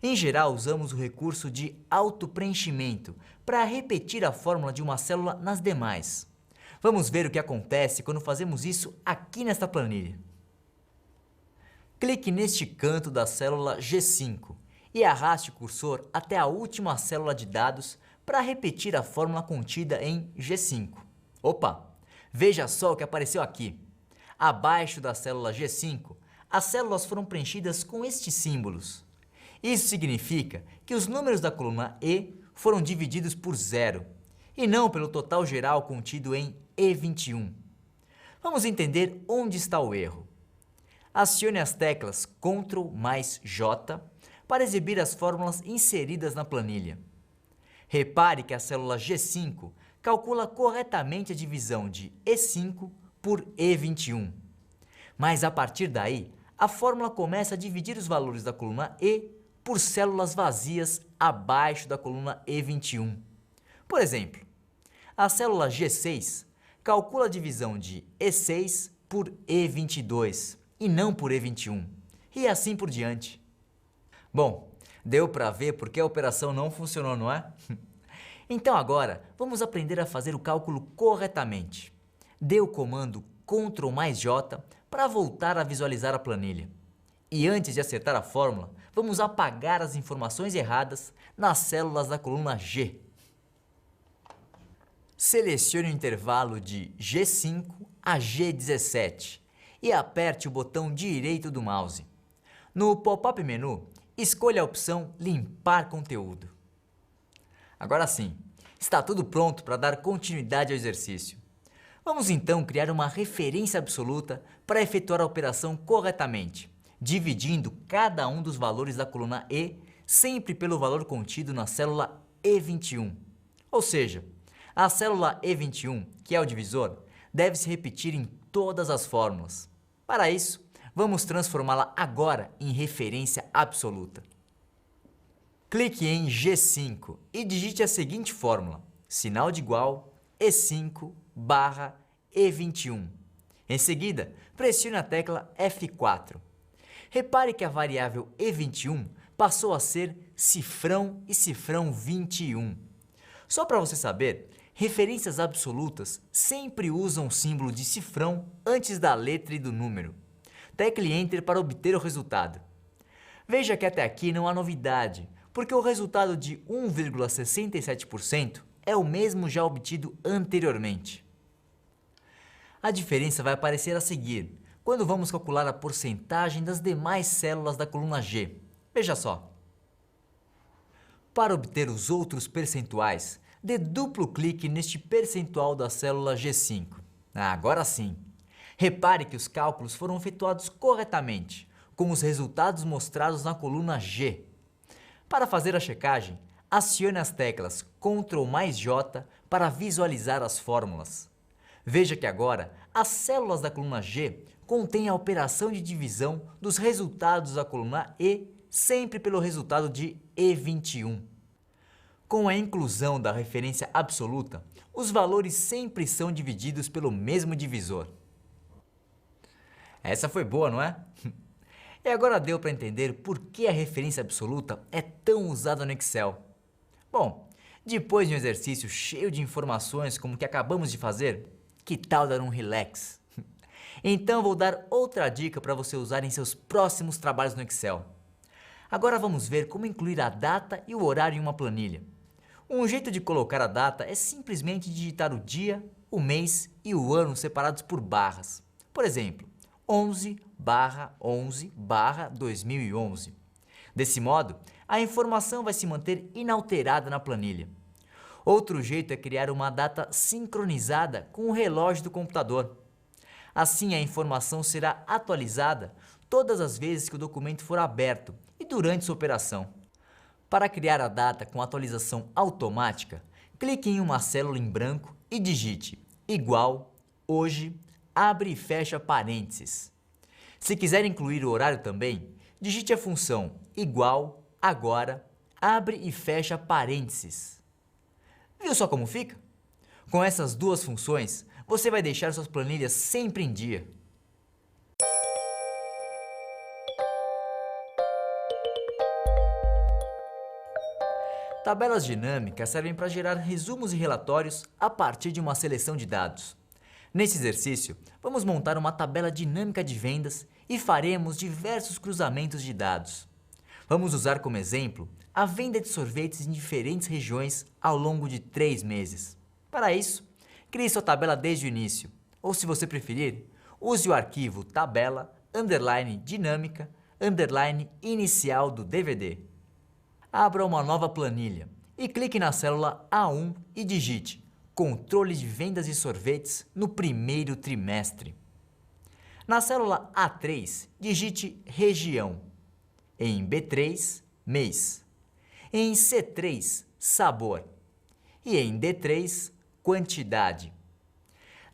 Em geral, usamos o recurso de autopreenchimento para repetir a fórmula de uma célula nas demais. Vamos ver o que acontece quando fazemos isso aqui nesta planilha. Clique neste canto da célula G5 e arraste o cursor até a última célula de dados para repetir a fórmula contida em G5. Opa! Veja só o que apareceu aqui. Abaixo da célula G5, as células foram preenchidas com estes símbolos. Isso significa que os números da coluna E foram divididos por zero, e não pelo total geral contido em E21. Vamos entender onde está o erro. Acione as teclas Ctrl mais J para exibir as fórmulas inseridas na planilha. Repare que a célula G5 calcula corretamente a divisão de E5 por E21. Mas a partir daí, a fórmula começa a dividir os valores da coluna E por células vazias abaixo da coluna E21. Por exemplo, a célula G6 calcula a divisão de E6 por E22 e não por E21, e assim por diante. Bom, deu para ver porque a operação não funcionou, não é? Então agora, vamos aprender a fazer o cálculo corretamente. Dê o comando Ctrl mais J para voltar a visualizar a planilha. E antes de acertar a fórmula, vamos apagar as informações erradas nas células da coluna G. Selecione o intervalo de G5 a G17 e aperte o botão direito do mouse. No pop-up menu, escolha a opção Limpar conteúdo. Agora sim, está tudo pronto para dar continuidade ao exercício. Vamos então criar uma referência absoluta para efetuar a operação corretamente, dividindo cada um dos valores da coluna E sempre pelo valor contido na célula E21. Ou seja, a célula E21, que é o divisor, deve se repetir em todas as fórmulas. Para isso, vamos transformá-la agora em referência absoluta. Clique em G5 e digite a seguinte fórmula, sinal de igual E5 barra E21. Em seguida, pressione a tecla F4. Repare que a variável E21 passou a ser cifrão e cifrão 21. Só para você saber, referências absolutas sempre usam o símbolo de cifrão antes da letra e do número. Tecle Enter para obter o resultado. Veja que até aqui não há novidade, porque o resultado de 1,67% é o mesmo já obtido anteriormente. A diferença vai aparecer a seguir, quando vamos calcular a porcentagem das demais células da coluna G. Veja só. Para obter os outros percentuais, dê duplo clique neste percentual da célula G5. Agora sim. Repare que os cálculos foram efetuados corretamente, com os resultados mostrados na coluna G. Para fazer a checagem, acione as teclas Ctrl mais J para visualizar as fórmulas. Veja que agora as células da coluna G contêm a operação de divisão dos resultados da coluna E sempre pelo resultado de E21. Com a inclusão da referência absoluta, os valores sempre são divididos pelo mesmo divisor. Essa foi boa, não é? E agora deu para entender por que a referência absoluta é tão usada no Excel. Bom, depois de um exercício cheio de informações como o que acabamos de fazer, que tal dar um relax? Então vou dar outra dica para você usar em seus próximos trabalhos no Excel. Agora vamos ver como incluir a data e o horário em uma planilha. Um jeito de colocar a data é simplesmente digitar o dia, o mês e o ano separados por barras. Por exemplo, 11/11/2011. Desse modo, a informação vai se manter inalterada na planilha. Outro jeito é criar uma data sincronizada com o relógio do computador. Assim, a informação será atualizada todas as vezes que o documento for aberto e durante sua operação. Para criar a data com atualização automática, clique em uma célula em branco e digite igual, hoje, abre e fecha parênteses. Se quiser incluir o horário também, digite a função igual, agora, abre e fecha parênteses. Viu só como fica? Com essas duas funções, você vai deixar suas planilhas sempre em dia. Tabelas dinâmicas servem para gerar resumos e relatórios a partir de uma seleção de dados. Nesse exercício, vamos montar uma tabela dinâmica de vendas e faremos diversos cruzamentos de dados. Vamos usar como exemplo a venda de sorvetes em diferentes regiões ao longo de 3 meses. Para isso, crie sua tabela desde o início, ou se você preferir, use o arquivo tabela, dinâmica, inicial do DVD. Abra uma nova planilha e clique na célula A1 e digite Controle de vendas de sorvetes no primeiro trimestre. Na célula A3, digite Região. Em B3, Mês. Em C3, Sabor. E em D3, Quantidade.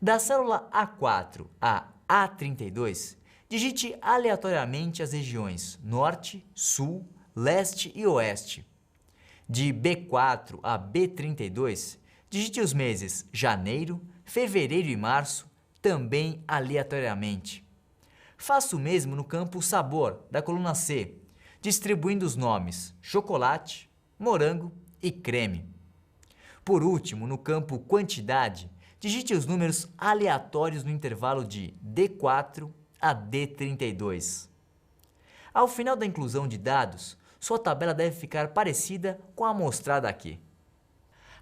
Da célula A4 a A32, digite aleatoriamente as regiões Norte, Sul, Leste e Oeste. De B4 a B32, digite os meses janeiro, fevereiro e março, também aleatoriamente. Faça o mesmo no campo Sabor, da coluna C, distribuindo os nomes chocolate, morango e creme. Por último, no campo Quantidade, digite os números aleatórios no intervalo de D4 a D32. Ao final da inclusão de dados, sua tabela deve ficar parecida com a mostrada aqui.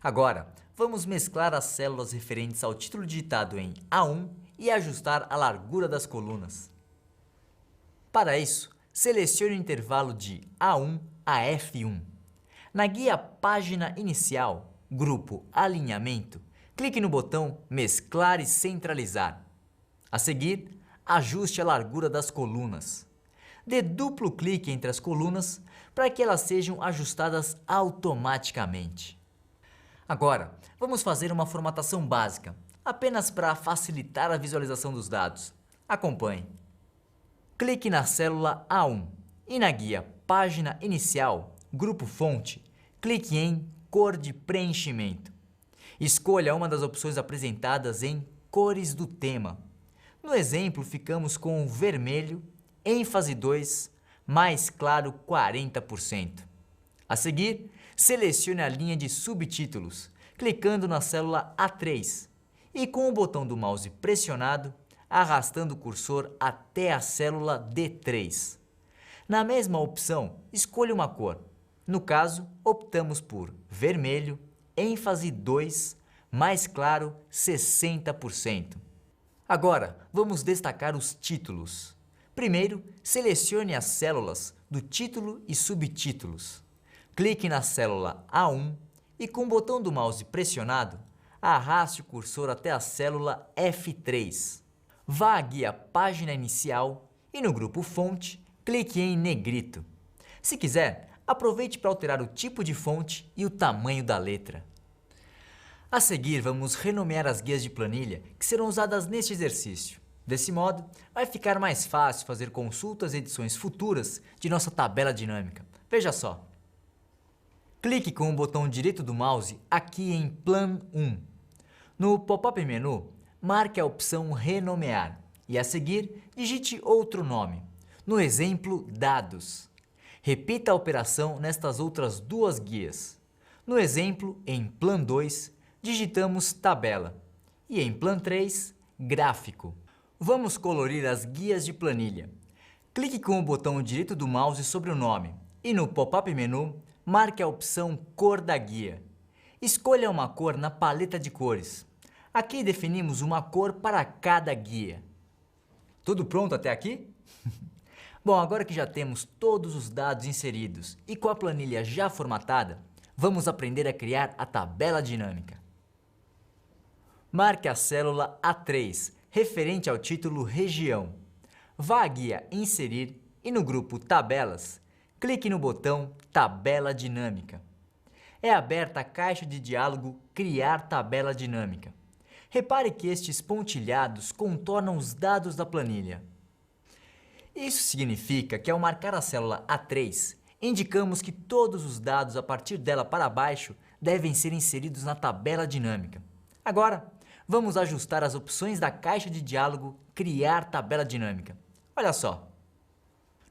Agora, vamos mesclar as células referentes ao título digitado em A1 e ajustar a largura das colunas. Para isso, selecione o intervalo de A1 a F1. Na guia Página Inicial, grupo Alinhamento, clique no botão Mesclar e Centralizar. A seguir, ajuste a largura das colunas. Dê duplo clique entre as colunas para que elas sejam ajustadas automaticamente. Agora, vamos fazer uma formatação básica, apenas para facilitar a visualização dos dados. Acompanhe. Clique na célula A1 e na guia Página Inicial, grupo Fonte, clique em Cor de preenchimento. Escolha uma das opções apresentadas em Cores do tema. No exemplo, ficamos com vermelho, ênfase 2, mais claro 40%. A seguir, selecione a linha de subtítulos, clicando na célula A3 e com o botão do mouse pressionado, arrastando o cursor até a célula D3. Na mesma opção, escolha uma cor. No caso, optamos por vermelho, ênfase 2, mais claro 60%. Agora, vamos destacar os títulos. Primeiro, selecione as células do título e subtítulos. Clique na célula A1 e com o botão do mouse pressionado, arraste o cursor até a célula F3. Vá à guia Página Inicial e no grupo Fonte, clique em Negrito. Se quiser, aproveite para alterar o tipo de fonte e o tamanho da letra. A seguir, vamos renomear as guias de planilha que serão usadas neste exercício. Desse modo, vai ficar mais fácil fazer consultas e edições futuras de nossa tabela dinâmica. Veja só. Clique com o botão direito do mouse aqui em Plan 1. No pop-up menu, marque a opção Renomear e a seguir, digite outro nome. No exemplo, Dados. Repita a operação nestas outras duas guias. No exemplo, em Plan 2, digitamos Tabela e em Plan 3, Gráfico. Vamos colorir as guias de planilha. Clique com o botão direito do mouse sobre o nome e no pop-up menu, marque a opção Cor da guia. Escolha uma cor na paleta de cores. Aqui definimos uma cor para cada guia. Tudo pronto até aqui? Bom, agora que já temos todos os dados inseridos e com a planilha já formatada, vamos aprender a criar a tabela dinâmica. Marque a célula A3, referente ao título Região. Vá à guia Inserir e no grupo Tabelas, clique no botão Tabela Dinâmica. É aberta a caixa de diálogo Criar tabela dinâmica. Repare que estes pontilhados contornam os dados da planilha. Isso significa que ao marcar a célula A3, indicamos que todos os dados a partir dela para baixo devem ser inseridos na tabela dinâmica. Agora, vamos ajustar as opções da caixa de diálogo Criar tabela dinâmica. Olha só.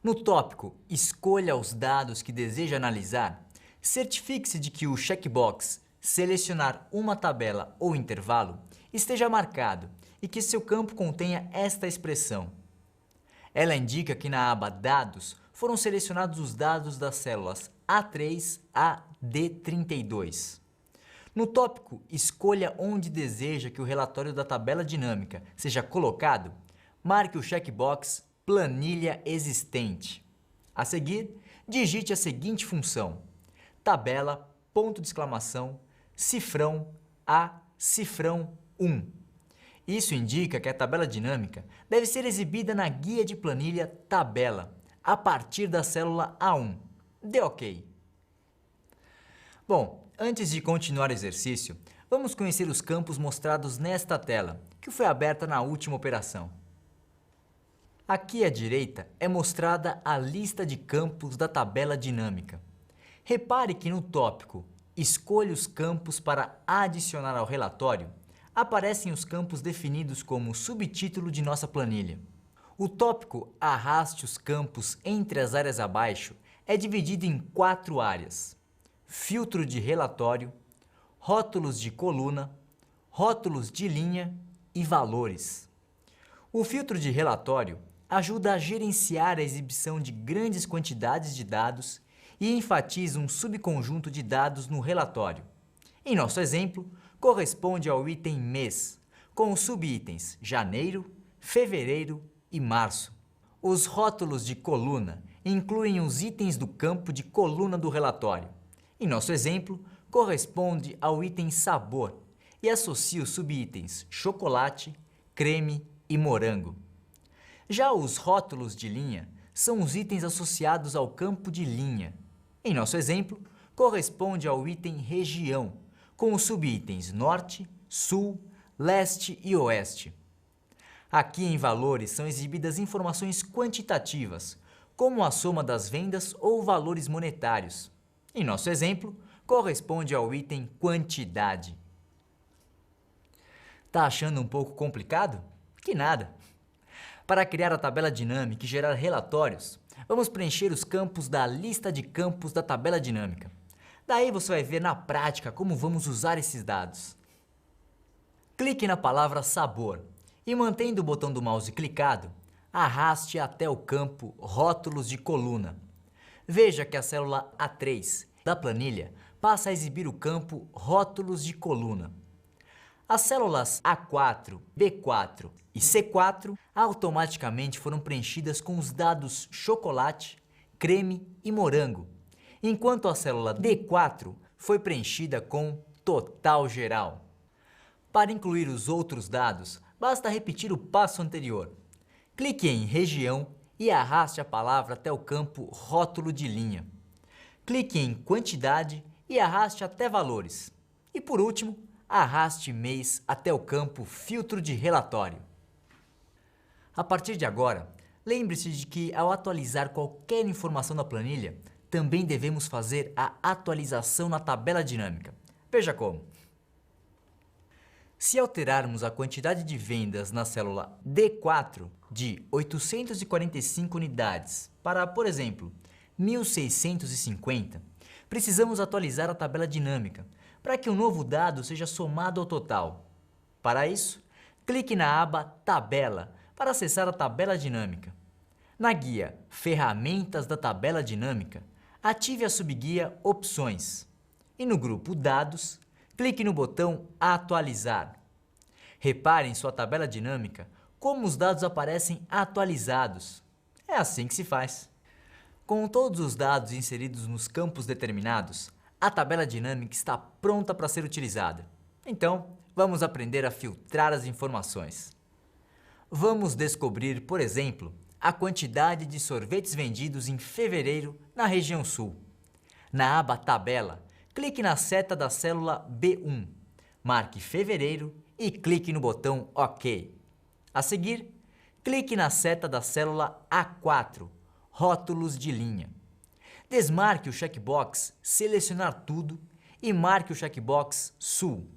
No tópico Escolha os dados que deseja analisar, certifique-se de que o checkbox Selecionar uma tabela ou intervalo esteja marcado e que seu campo contenha esta expressão. Ela indica que na aba Dados foram selecionados os dados das células A3 a D32. No tópico Escolha onde deseja que o relatório da tabela dinâmica seja colocado, marque o checkbox Planilha existente. A seguir, digite a seguinte função: tabela, ponto de exclamação, cifrão A, cifrão 1. Isso indica que a tabela dinâmica deve ser exibida na guia de planilha Tabela, a partir da célula A1. Dê OK. Bom, antes de continuar o exercício, vamos conhecer os campos mostrados nesta tela, que foi aberta na última operação. Aqui à direita é mostrada a lista de campos da tabela dinâmica. Repare que no tópico Escolha os campos para adicionar ao relatório, aparecem os campos definidos como subtítulo de nossa planilha. O tópico Arraste os campos entre as áreas abaixo é dividido em 4 áreas: filtro de relatório, rótulos de coluna, rótulos de linha e valores. O filtro de relatório ajuda a gerenciar a exibição de grandes quantidades de dados e enfatiza um subconjunto de dados no relatório. Em nosso exemplo, corresponde ao item mês, com os subitens janeiro, fevereiro e março. Os rótulos de coluna incluem os itens do campo de coluna do relatório. Em nosso exemplo, corresponde ao item sabor e associa os subitens chocolate, creme e morango. Já os rótulos de linha são os itens associados ao campo de linha. Em nosso exemplo, corresponde ao item região, com os subitens norte, sul, leste e oeste. Aqui em valores são exibidas informações quantitativas, como a soma das vendas ou valores monetários. Em nosso exemplo, corresponde ao item quantidade. Tá achando um pouco complicado? Que nada! Para criar a tabela dinâmica e gerar relatórios, vamos preencher os campos da lista de campos da tabela dinâmica. Daí você vai ver na prática como vamos usar esses dados. Clique na palavra sabor e, mantendo o botão do mouse clicado, arraste até o campo Rótulos de coluna. Veja que a célula A3 da planilha passa a exibir o campo Rótulos de coluna. As células A4, B4 e C4 automaticamente foram preenchidas com os dados chocolate, creme e morango, enquanto a célula D4 foi preenchida com total geral. Para incluir os outros dados, basta repetir o passo anterior. Clique em região e arraste a palavra até o campo rótulo de linha. Clique em quantidade e arraste até valores. E por último, arraste mês até o campo filtro de relatório. A partir de agora, lembre-se de que ao atualizar qualquer informação na planilha, também devemos fazer a atualização na tabela dinâmica. Veja como. Se alterarmos a quantidade de vendas na célula D4 de 845 unidades para, por exemplo, 1.650, precisamos atualizar a tabela dinâmica para que o novo dado seja somado ao total. Para isso, clique na aba Tabela para acessar a tabela dinâmica. Na guia Ferramentas da tabela dinâmica, ative a subguia Opções e no grupo Dados, clique no botão Atualizar. Repare em sua tabela dinâmica como os dados aparecem atualizados. É assim que se faz. Com todos os dados inseridos nos campos determinados, a tabela dinâmica está pronta para ser utilizada. Então, vamos aprender a filtrar as informações. Vamos descobrir, por exemplo, a quantidade de sorvetes vendidos em fevereiro na região sul. Na aba Tabela, clique na seta da célula B1, marque fevereiro e clique no botão OK. A seguir, clique na seta da célula A4, Rótulos de linha. Desmarque o checkbox Selecionar tudo e marque o checkbox Sul.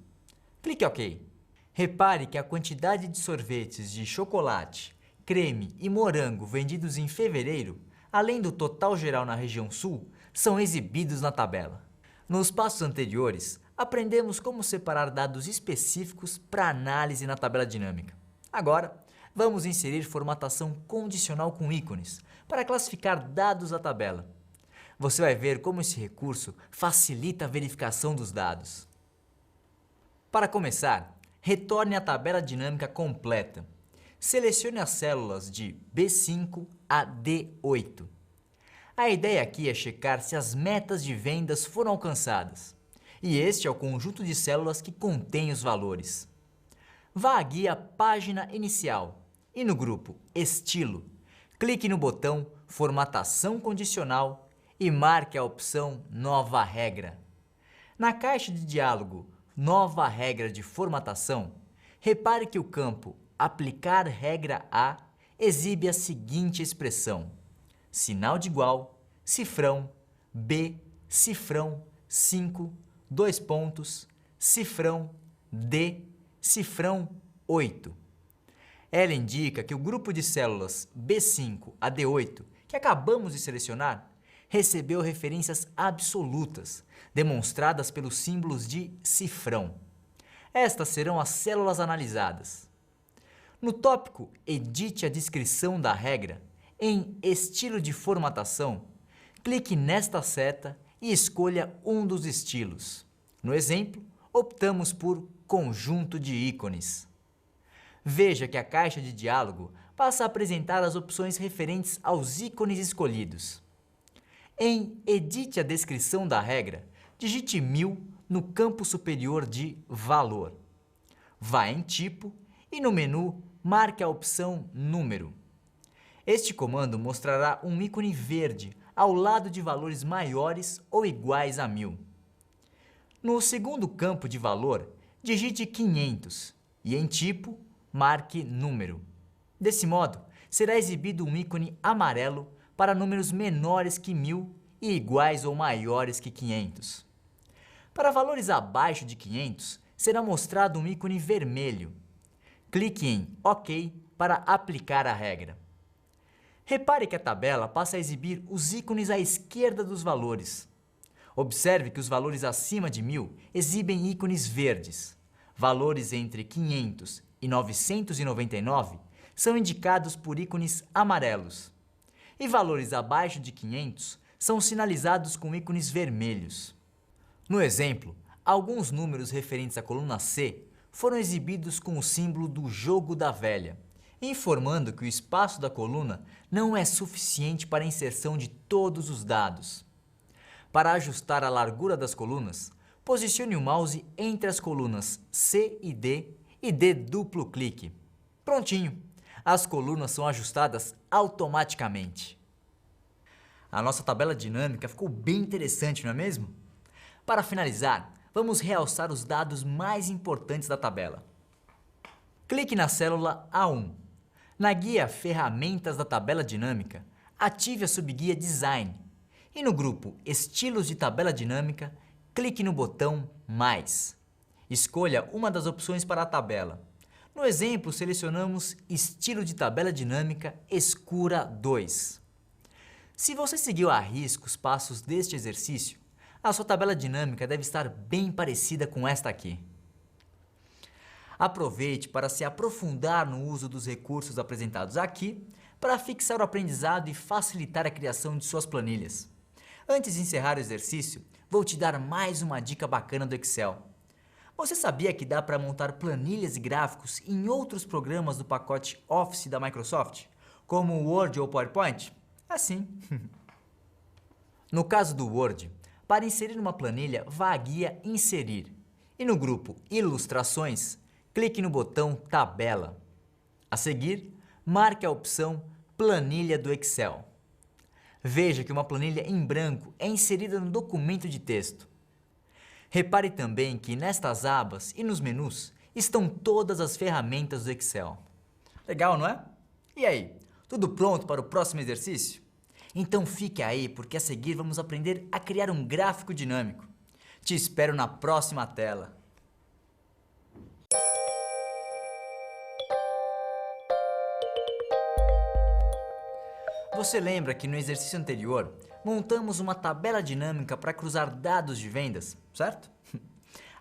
Clique OK. Repare que a quantidade de sorvetes de chocolate, creme e morango vendidos em fevereiro, além do total geral na região sul, são exibidos na tabela. Nos passos anteriores, aprendemos como separar dados específicos para análise na tabela dinâmica. Agora, vamos inserir formatação condicional com ícones para classificar dados da tabela. Você vai ver como esse recurso facilita a verificação dos dados. Para começar, retorne à tabela dinâmica completa. Selecione as células de B5 a D8. A ideia aqui é checar se as metas de vendas foram alcançadas. E este é o conjunto de células que contém os valores. Vá à guia Página Inicial e no grupo Estilo, clique no botão Formatação Condicional e marque a opção Nova Regra. Na caixa de diálogo Nova Regra de Formatação, repare que o campo Aplicar Regra A exibe a seguinte expressão: sinal de igual, cifrão, B, cifrão, 5, 2 pontos, cifrão, D, cifrão, 8. Ela indica que o grupo de células B5 a D8, que acabamos de selecionar, recebeu referências absolutas, demonstradas pelos símbolos de cifrão. Estas serão as células analisadas. No tópico Edite a descrição da regra, em Estilo de formatação, clique nesta seta e escolha um dos estilos. No exemplo, optamos por Conjunto de ícones. Veja que a caixa de diálogo passa a apresentar as opções referentes aos ícones escolhidos. Em Edite a descrição da regra, digite 1000 no campo superior de Valor. Vá em Tipo e no menu marque a opção Número. Este comando mostrará um ícone verde ao lado de valores maiores ou iguais a 1000. No segundo campo de valor, digite 500 e em Tipo, marque Número. Desse modo, será exibido um ícone amarelo para números menores que 1000 e iguais ou maiores que 500. Para valores abaixo de 500, será mostrado um ícone vermelho. Clique em OK para aplicar a regra. Repare que a tabela passa a exibir os ícones à esquerda dos valores. Observe que os valores acima de 1000 exibem ícones verdes. Valores entre 500 e 999 são indicados por ícones amarelos. E valores abaixo de 500 são sinalizados com ícones vermelhos. No exemplo, alguns números referentes à coluna C foram exibidos com o símbolo do jogo da velha, informando que o espaço da coluna não é suficiente para a inserção de todos os dados. Para ajustar a largura das colunas, posicione o mouse entre as colunas C e dê duplo clique. Prontinho! As colunas são ajustadas automaticamente. A nossa tabela dinâmica ficou bem interessante, não é mesmo? Para finalizar, vamos realçar os dados mais importantes da tabela. Clique na célula A1. Na guia Ferramentas da tabela dinâmica, ative a subguia Design e no grupo Estilos de tabela dinâmica, clique no botão Mais. Escolha uma das opções para a tabela. No exemplo, selecionamos Estilo de tabela dinâmica Escura 2. Se você seguiu à risca os passos deste exercício, a sua tabela dinâmica deve estar bem parecida com esta aqui. Aproveite para se aprofundar no uso dos recursos apresentados aqui para fixar o aprendizado e facilitar a criação de suas planilhas. Antes de encerrar o exercício, vou te dar mais uma dica bacana do Excel. Você sabia que dá para montar planilhas e gráficos em outros programas do pacote Office da Microsoft, como o Word ou PowerPoint? Assim. No caso do Word, para inserir uma planilha, vá à guia Inserir e no grupo Ilustrações, clique no botão Tabela. A seguir, marque a opção planilha do Excel. Veja que uma planilha em branco é inserida no documento de texto. Repare também que nestas abas e nos menus estão todas as ferramentas do Excel. Legal, não é? E aí, tudo pronto para o próximo exercício? Então fique aí, porque a seguir vamos aprender a criar um gráfico dinâmico. Te espero na próxima tela. Você lembra que no exercício anterior montamos uma tabela dinâmica para cruzar dados de vendas, certo?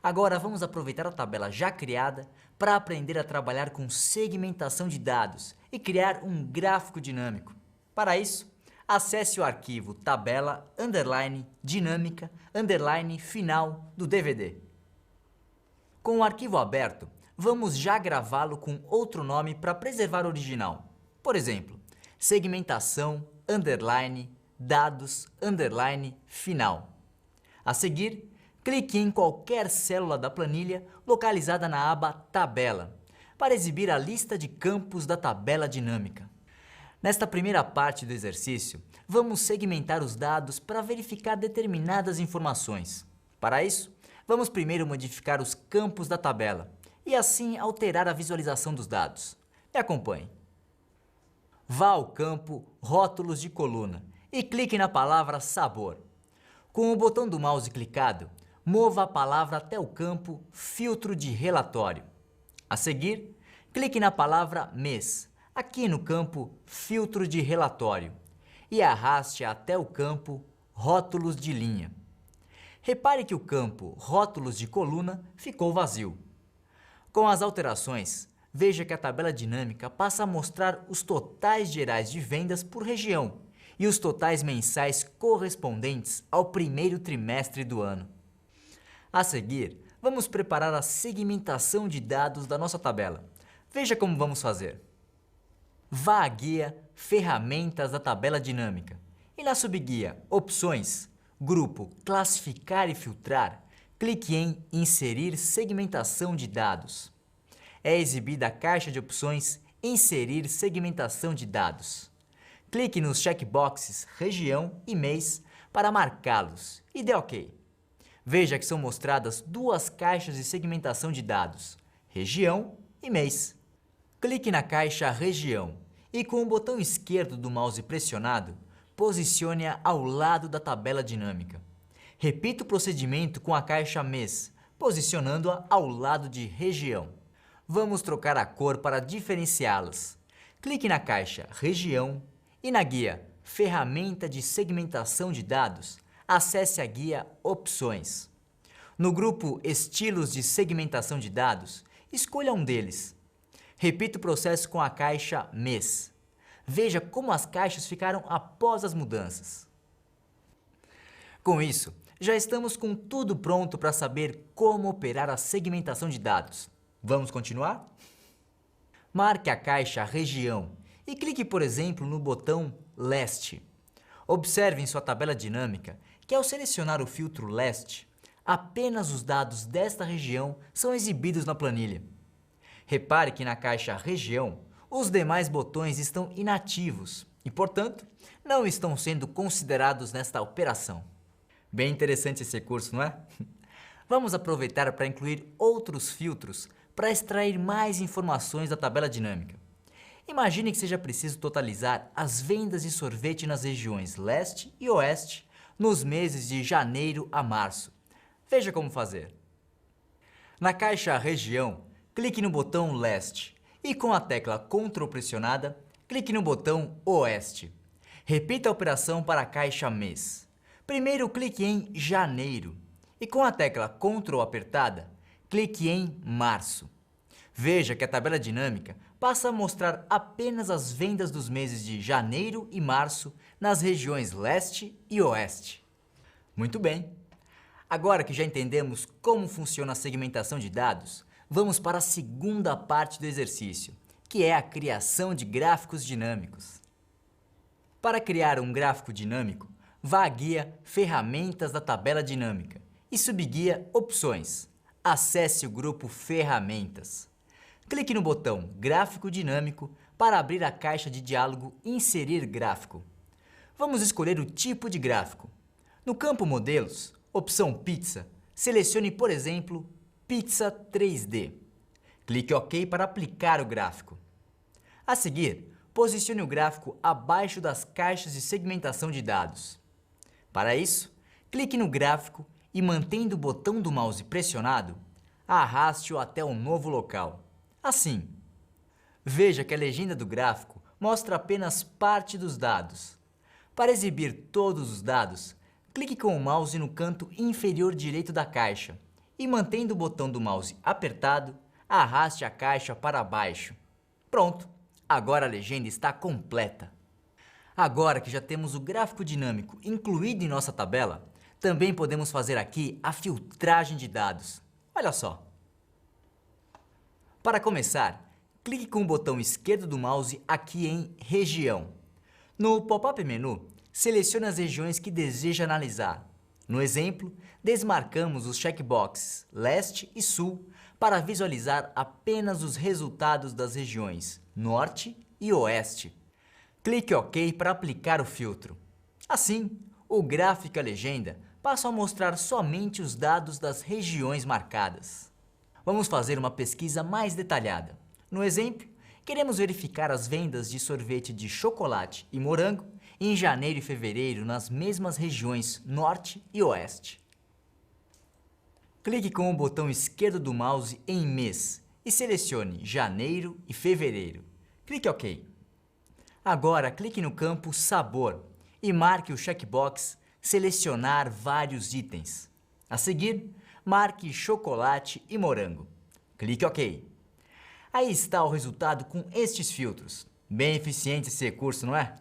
Agora vamos aproveitar a tabela já criada para aprender a trabalhar com segmentação de dados e criar um gráfico dinâmico. Para isso, acesse o arquivo tabela_dinâmica_final do DVD. Com o arquivo aberto, vamos já gravá-lo com outro nome para preservar o original. Por exemplo, segmentação_dados_final. A seguir, clique em qualquer célula da planilha localizada na aba Tabela, para exibir a lista de campos da tabela dinâmica. Nesta primeira parte do exercício, vamos segmentar os dados para verificar determinadas informações. Para isso, vamos primeiro modificar os campos da tabela e assim alterar a visualização dos dados. Me acompanhe. Vá ao campo Rótulos de coluna e clique na palavra Sabor. Com o botão do mouse clicado, mova a palavra até o campo Filtro de relatório. A seguir, clique na palavra Mês, aqui no campo Filtro de relatório, e arraste até o campo Rótulos de linha. Repare que o campo Rótulos de coluna ficou vazio. Com as alterações, veja que a tabela dinâmica passa a mostrar os totais gerais de vendas por região e os totais mensais correspondentes ao primeiro trimestre do ano. A seguir, vamos preparar a segmentação de dados da nossa tabela. Veja como vamos fazer. Vá à guia Ferramentas da tabela dinâmica e na subguia Opções, grupo Classificar e filtrar, clique em Inserir segmentação de dados. É exibida a caixa de opções Inserir segmentação de dados. Clique nos checkboxes Região e Mês para marcá-los e dê OK. Veja que são mostradas duas caixas de segmentação de dados, Região e Mês. Clique na caixa Região e com o botão esquerdo do mouse pressionado, posicione-a ao lado da tabela dinâmica. Repita o procedimento com a caixa Mês, posicionando-a ao lado de Região. Vamos trocar a cor para diferenciá-las. Clique na caixa Região e na guia Ferramenta de segmentação de dados, acesse a guia Opções. No grupo Estilos de segmentação de dados, escolha um deles. Repita o processo com a caixa Mês. Veja como as caixas ficaram após as mudanças. Com isso, já estamos com tudo pronto para saber como operar a segmentação de dados. Vamos continuar? Marque a caixa Região e clique, por exemplo, no botão Leste. Observe em sua tabela dinâmica que ao selecionar o filtro Leste, apenas os dados desta região são exibidos na planilha. Repare que na caixa Região, os demais botões estão inativos e, portanto, não estão sendo considerados nesta operação. Bem interessante esse recurso, não é? Vamos aproveitar para incluir outros filtros para extrair mais informações da tabela dinâmica. Imagine que seja preciso totalizar as vendas de sorvete nas regiões Leste e Oeste nos meses de janeiro a março. Veja como fazer. Na caixa Região, clique no botão Leste e com a tecla Ctrl pressionada, clique no botão Oeste. Repita a operação para a caixa Mês. Primeiro clique em Janeiro e com a tecla Ctrl apertada, clique em Março. Veja que a tabela dinâmica passa a mostrar apenas as vendas dos meses de janeiro e março nas regiões Leste e Oeste. Muito bem! Agora que já entendemos como funciona a segmentação de dados, vamos para a segunda parte do exercício, que é a criação de gráficos dinâmicos. Para criar um gráfico dinâmico, vá à guia Ferramentas da tabela dinâmica e subguia Opções. Acesse o grupo Ferramentas. Clique no botão Gráfico Dinâmico Para abrir a caixa de diálogo Inserir gráfico, vamos escolher o tipo de gráfico. No campo Modelos, opção Pizza, selecione, por exemplo, Pizza 3D. Clique OK para aplicar o gráfico. A seguir, posicione o gráfico abaixo das caixas de segmentação de dados. Para isso, clique no gráfico e, mantendo o botão do mouse pressionado, arraste-o até um novo local. Assim. Veja que a legenda do gráfico mostra apenas parte dos dados. Para exibir todos os dados, clique com o mouse no canto inferior direito da caixa e, mantendo o botão do mouse apertado, arraste a caixa para baixo. Pronto! Agora a legenda está completa. Agora que já temos o gráfico dinâmico incluído em nossa tabela, também podemos fazer aqui a filtragem de dados. Olha só! Para começar, clique com o botão esquerdo do mouse aqui em Região. No pop-up menu, selecione as regiões que deseja analisar. No exemplo, desmarcamos os checkboxes Leste e Sul para visualizar apenas os resultados das regiões Norte e Oeste. Clique OK para aplicar o filtro. Assim, o gráfico e a legenda passam a mostrar somente os dados das regiões marcadas. Vamos fazer uma pesquisa mais detalhada. No exemplo, queremos verificar as vendas de sorvete de chocolate e morango em janeiro e fevereiro nas mesmas regiões Norte e Oeste. Clique com o botão esquerdo do mouse em Mês e selecione Janeiro e Fevereiro. Clique OK. Agora clique no campo Sabor e marque o checkbox Selecionar vários itens. A seguir, marque chocolate e morango. Clique OK. Aí está o resultado com estes filtros. Bem eficiente esse recurso, não é?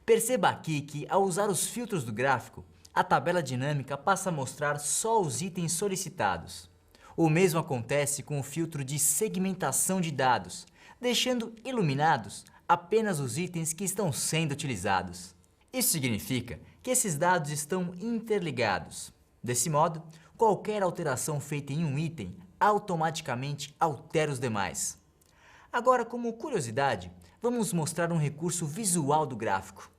Perceba aqui que, ao usar os filtros do gráfico, a tabela dinâmica passa a mostrar só os itens solicitados. O mesmo acontece com o filtro de segmentação de dados, deixando iluminados apenas os itens que estão sendo utilizados. Isso significa que esses dados estão interligados. Desse modo, qualquer alteração feita em um item automaticamente altera os demais. Agora, como curiosidade, vamos mostrar um recurso visual do gráfico.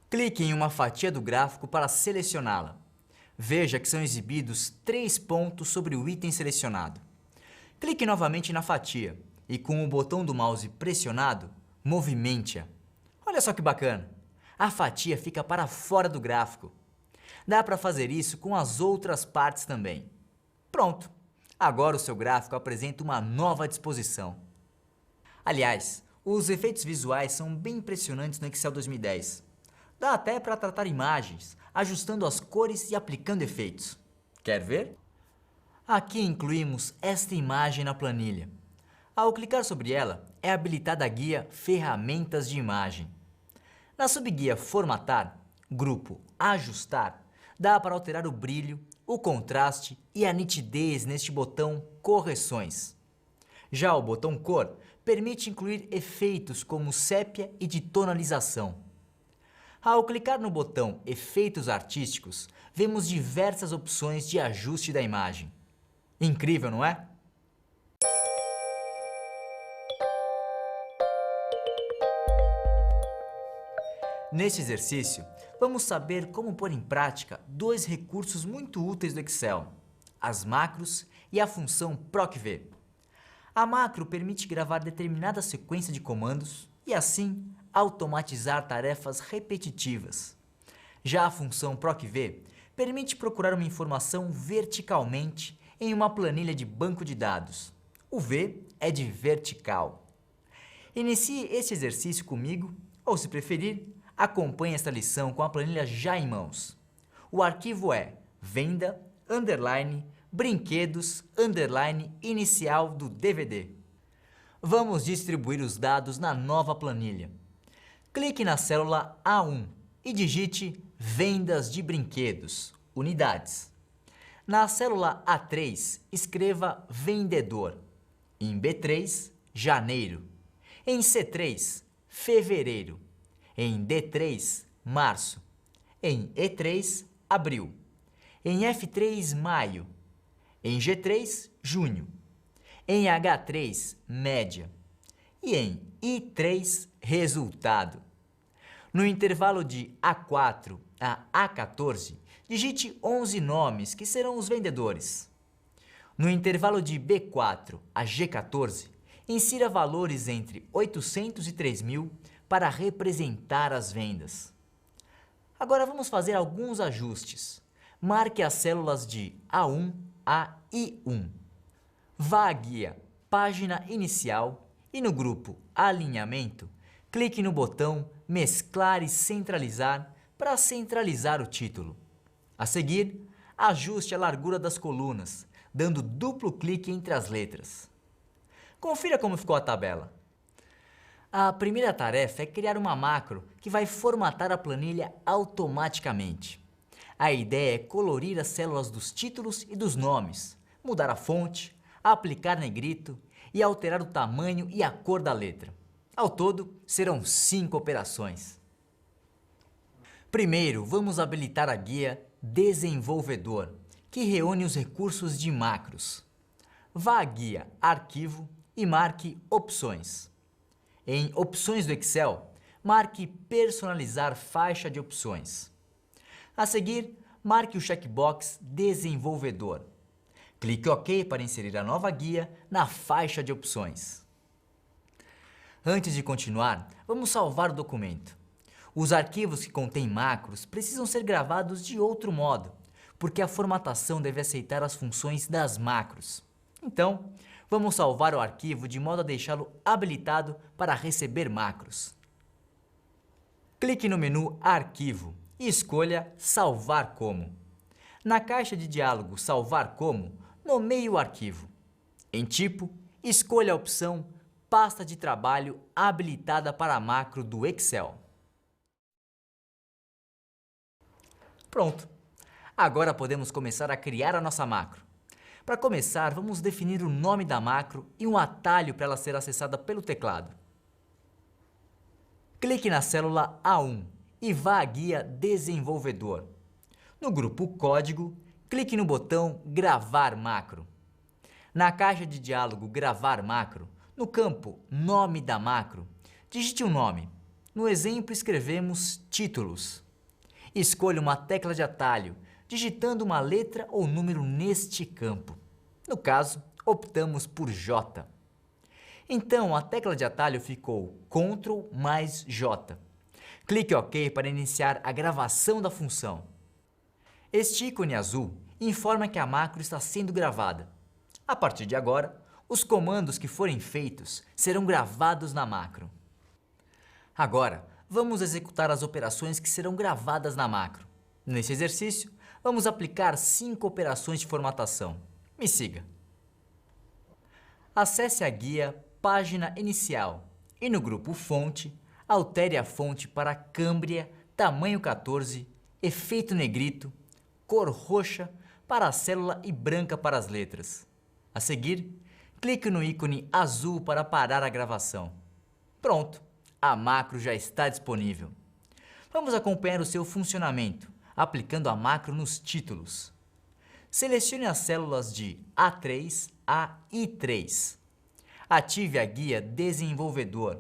Clique em uma fatia do gráfico para selecioná-la. Veja que são exibidos 3 pontos sobre o item selecionado. Clique novamente na fatia e, com o botão do mouse pressionado, movimente-a. Olha só que bacana! A fatia fica para fora do gráfico. Dá para fazer isso com as outras partes também. Pronto! Agora o seu gráfico apresenta uma nova disposição. Aliás, os efeitos visuais são bem impressionantes no Excel 2010. Dá até para tratar imagens, ajustando as cores e aplicando efeitos. Quer ver? Aqui incluímos esta imagem na planilha. Ao clicar sobre ela, é habilitada a guia Ferramentas de Imagem. Na subguia Formatar, grupo Ajustar, dá para alterar o brilho, o contraste e a nitidez neste botão Correções. Já o botão Cor permite incluir efeitos como sépia e de tonalização. Ao clicar no botão Efeitos Artísticos, vemos diversas opções de ajuste da imagem. Incrível, não é? Neste exercício, vamos saber como pôr em prática 2 recursos muito úteis do Excel, as macros e a função PROC-V. A macro permite gravar determinada sequência de comandos e, assim, automatizar tarefas repetitivas. Já a função PROC-V permite procurar uma informação verticalmente em uma planilha de banco de dados. O V é de vertical. Inicie este exercício comigo, ou se preferir, acompanhe esta lição com a planilha já em mãos. O arquivo é venda_brinquedos_inicial do DVD. Vamos distribuir os dados na nova planilha. Clique na célula A1 e digite Vendas de Brinquedos, Unidades. Na célula A3, escreva Vendedor. Em B3, Janeiro. Em C3, Fevereiro. Em D3, Março. Em E3, Abril. Em F3, Maio. Em G3, Junho. Em H3, Média. e em I3, resultado. No intervalo de A4 a A14, digite 11 nomes que serão os vendedores. No intervalo de B4 a G14, insira valores entre 800 e 3.000 para representar as vendas. Agora vamos fazer alguns ajustes. Marque as células de A1 a I1. Vá à guia Página Inicial e no grupo Alinhamento, clique no botão Mesclar e Centralizar para centralizar o título. A seguir, ajuste a largura das colunas, dando duplo clique entre as letras. Confira como ficou a tabela. A primeira tarefa é criar uma macro que vai formatar a planilha automaticamente. A ideia é colorir as células dos títulos e dos nomes, mudar a fonte, aplicar negrito e alterar o tamanho e a cor da letra. Ao todo, serão 5 operações. Primeiro, vamos habilitar a guia Desenvolvedor, que reúne os recursos de macros. Vá à guia Arquivo e marque Opções. Em Opções do Excel, marque Personalizar faixa de opções. A seguir, marque o checkbox Desenvolvedor. Clique OK para inserir a nova guia na faixa de opções. Antes de continuar, vamos salvar o documento. Os arquivos que contêm macros precisam ser gravados de outro modo, porque a formatação deve aceitar as funções das macros. Então, vamos salvar o arquivo de modo a deixá-lo habilitado para receber macros. Clique no menu Arquivo e escolha Salvar como. Na caixa de diálogo Salvar como, nomeie o arquivo. Em tipo, escolha a opção Pasta de trabalho habilitada para a macro do Excel. Pronto! Agora podemos começar a criar a nossa macro. Para começar, vamos definir o nome da macro e um atalho para ela ser acessada pelo teclado. Clique na célula A1 e vá à guia Desenvolvedor. No grupo Código, clique no botão Gravar macro. Na caixa de diálogo Gravar macro, no campo Nome da macro, digite um nome. No exemplo escrevemos Títulos. Escolha uma tecla de atalho, digitando uma letra ou número neste campo. No caso, optamos por J. Então, a tecla de atalho ficou Ctrl mais J. Clique OK para iniciar a gravação da função. Este ícone azul informa que a macro está sendo gravada. A partir de agora, os comandos que forem feitos serão gravados na macro. Agora, vamos executar as operações que serão gravadas na macro. Nesse exercício, vamos aplicar 5 operações de formatação. Me siga. Acesse a guia Página Inicial e no grupo Fonte, altere a fonte para Câmbria, tamanho 14, efeito negrito, cor roxa para a célula e branca para as letras. A seguir, clique no ícone azul para parar a gravação. Pronto, a macro já está disponível. Vamos acompanhar o seu funcionamento, aplicando a macro nos títulos. Selecione as células de A3 a I3. Ative a guia Desenvolvedor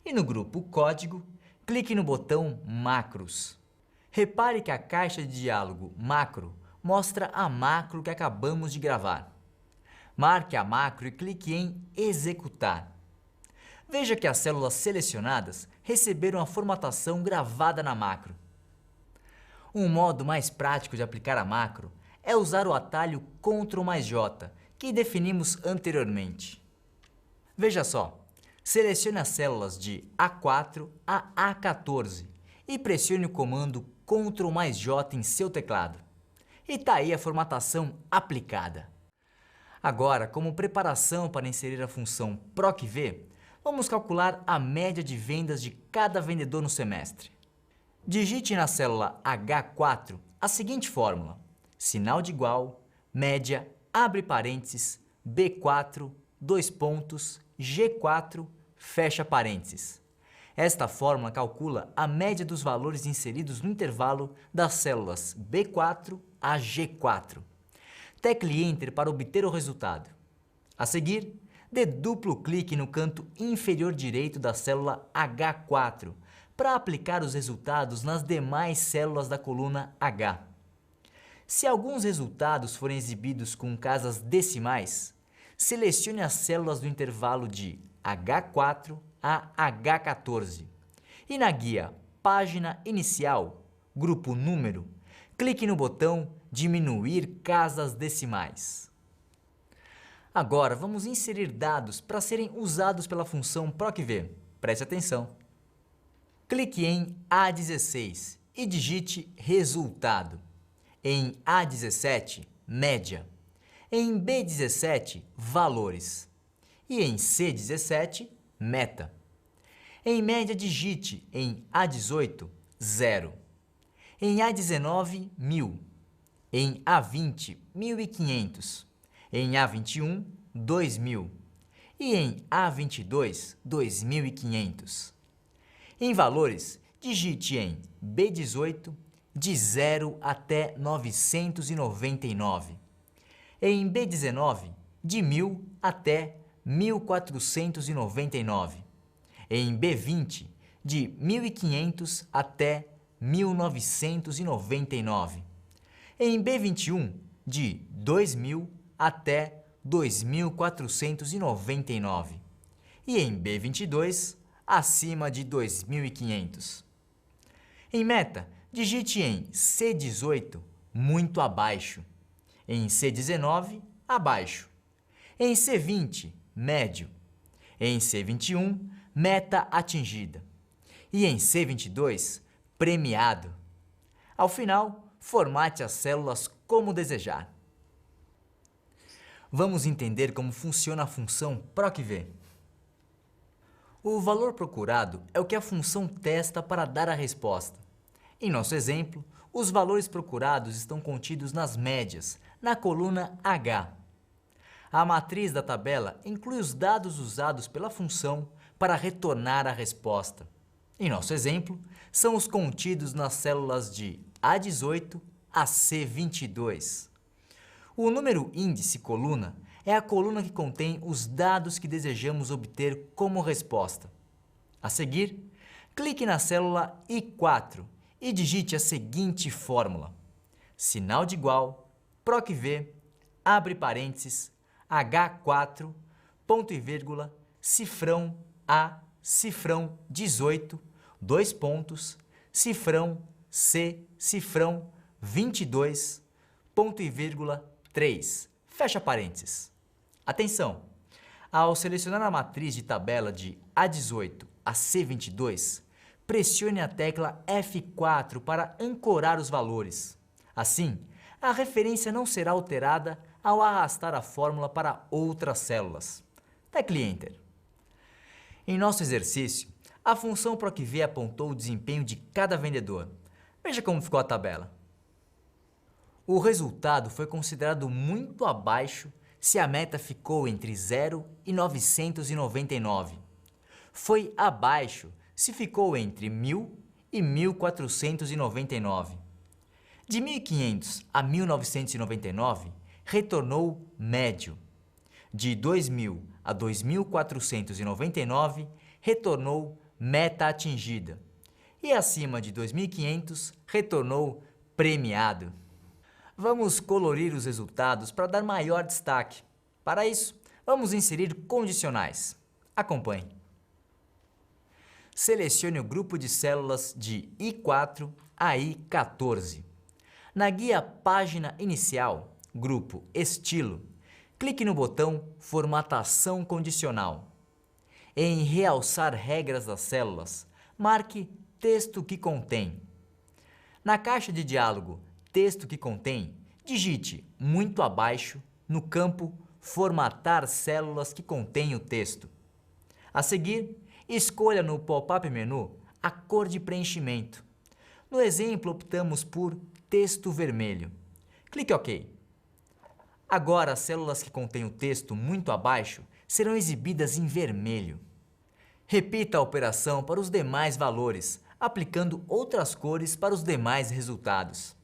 e no grupo Código, clique no botão Macros. Repare que a caixa de diálogo Macro mostra a macro que acabamos de gravar. Marque a macro e clique em Executar. Veja que as células selecionadas receberam a formatação gravada na macro. Um modo mais prático de aplicar a macro é usar o atalho Ctrl mais J, que definimos anteriormente. Veja só, selecione as células de A4 a A14 e pressione o comando Ctrl mais J em seu teclado. E tá aí a formatação aplicada. Agora, como preparação para inserir a função PROC-V, vamos calcular a média de vendas de cada vendedor no semestre. Digite na célula H4 a seguinte fórmula: sinal de igual, média, abre parênteses, B4, dois pontos, G4, fecha parênteses. Esta fórmula calcula a média dos valores inseridos no intervalo das células B4 a G4. Tecle Enter para obter o resultado. A seguir, dê duplo clique no canto inferior direito da célula H4 para aplicar os resultados nas demais células da coluna H. Se alguns resultados forem exibidos com casas decimais, selecione as células do intervalo de H4 a H14 e na guia Página Inicial, Grupo Número, clique no botão Diminuir casas decimais. Agora vamos inserir dados para serem usados pela função PROC-V. Preste atenção. Clique em A16 e digite Resultado. Em A17, Média. Em B17, Valores. E em C17, Meta. Em média, digite em A18, 0. Em A19, 1000. Em A20, 1500. Em A21, 2000. E em A22, 2500. Em valores, digite em B18, de 0 até 999. Em B19, de 1000 até 1499. Em B20, de 1500 até 1999. Em B21, de 2000 até 2499. E em B22, acima de 2500. Em meta, digite em C18, muito abaixo. Em C19, abaixo. Em C20, médio. Em C21, meta atingida. E em C22, premiado. Ao final, formate as células como desejar. Vamos entender como funciona a função PROC-V. O valor procurado é o que a função testa para dar a resposta. Em nosso exemplo, os valores procurados estão contidos nas médias, na coluna H. A matriz da tabela inclui os dados usados pela função para retornar a resposta. Em nosso exemplo, são os contidos nas células de A18 a C22. O número índice coluna é a coluna que contém os dados que desejamos obter como resposta. A seguir, clique na célula I4 e digite a seguinte fórmula: sinal de igual, PROC-V, abre parênteses, H4, ponto e vírgula, cifrão A, cifrão 18, dois pontos, cifrão C, cifrão 22, ponto e vírgula, 3, fecha parênteses. Atenção! Ao selecionar a matriz de tabela de A18 a C22, pressione a tecla F4 para ancorar os valores. Assim, a referência não será alterada ao arrastar a fórmula para outras células. Tecle Enter. Em nosso exercício, a função PROC-V apontou o desempenho de cada vendedor. Veja como ficou a tabela. O resultado foi considerado muito abaixo se a meta ficou entre 0 e 999. Foi abaixo se ficou entre 1000 e 1499. De 1500 a 1999, retornou médio. De 2000 a 2499, retornou meta atingida. E acima de 2500, retornou premiado. Vamos colorir os resultados para dar maior destaque. Para isso, vamos inserir condicionais. Acompanhe. Selecione o grupo de células de I4 a I14. Na guia Página Inicial, grupo Estilo, clique no botão Formatação Condicional. Em Realçar regras das células, marque Texto que contém. Na caixa de diálogo Texto que contém, digite muito abaixo no campo Formatar células que contêm o texto. A seguir, escolha no pop-up menu a cor de preenchimento. No exemplo, optamos por texto vermelho. Clique OK. Agora, as células que contêm o texto muito abaixo serão exibidas em vermelho. Repita a operação para os demais valores, aplicando outras cores para os demais resultados.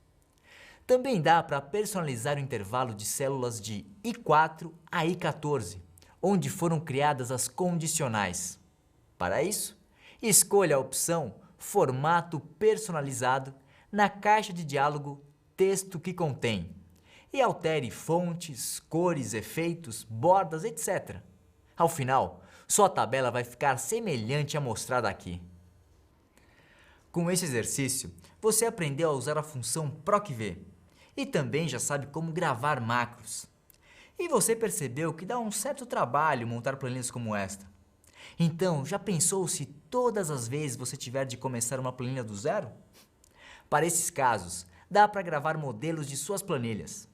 Também dá para personalizar o intervalo de células de I4 a I14, onde foram criadas as condicionais. Para isso, escolha a opção Formato personalizado na caixa de diálogo Texto que contém e altere fontes, cores, efeitos, bordas, etc. Ao final, sua tabela vai ficar semelhante à mostrada aqui. Com esse exercício, você aprendeu a usar a função PROC-V e também já sabe como gravar macros. E você percebeu que dá um certo trabalho montar planilhas como esta. Então, já pensou se todas as vezes você tiver de começar uma planilha do zero? Para esses casos, dá para gravar modelos de suas planilhas.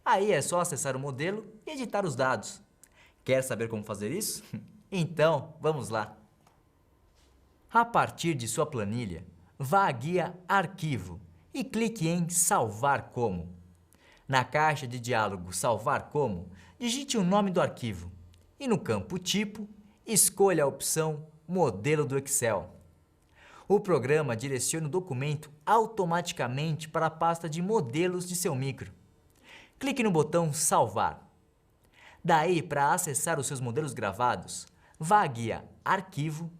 Aí é só acessar o modelo e editar os dados. Quer saber como fazer isso? Então, vamos lá! A partir de sua planilha, vá à guia Arquivo e clique em Salvar como. Na caixa de diálogo Salvar como, digite o nome do arquivo e no campo Tipo, escolha a opção Modelo do Excel. O programa direciona o documento automaticamente para a pasta de modelos de seu micro. Clique no botão Salvar. Daí, para acessar os seus modelos gravados, vá à guia Arquivo,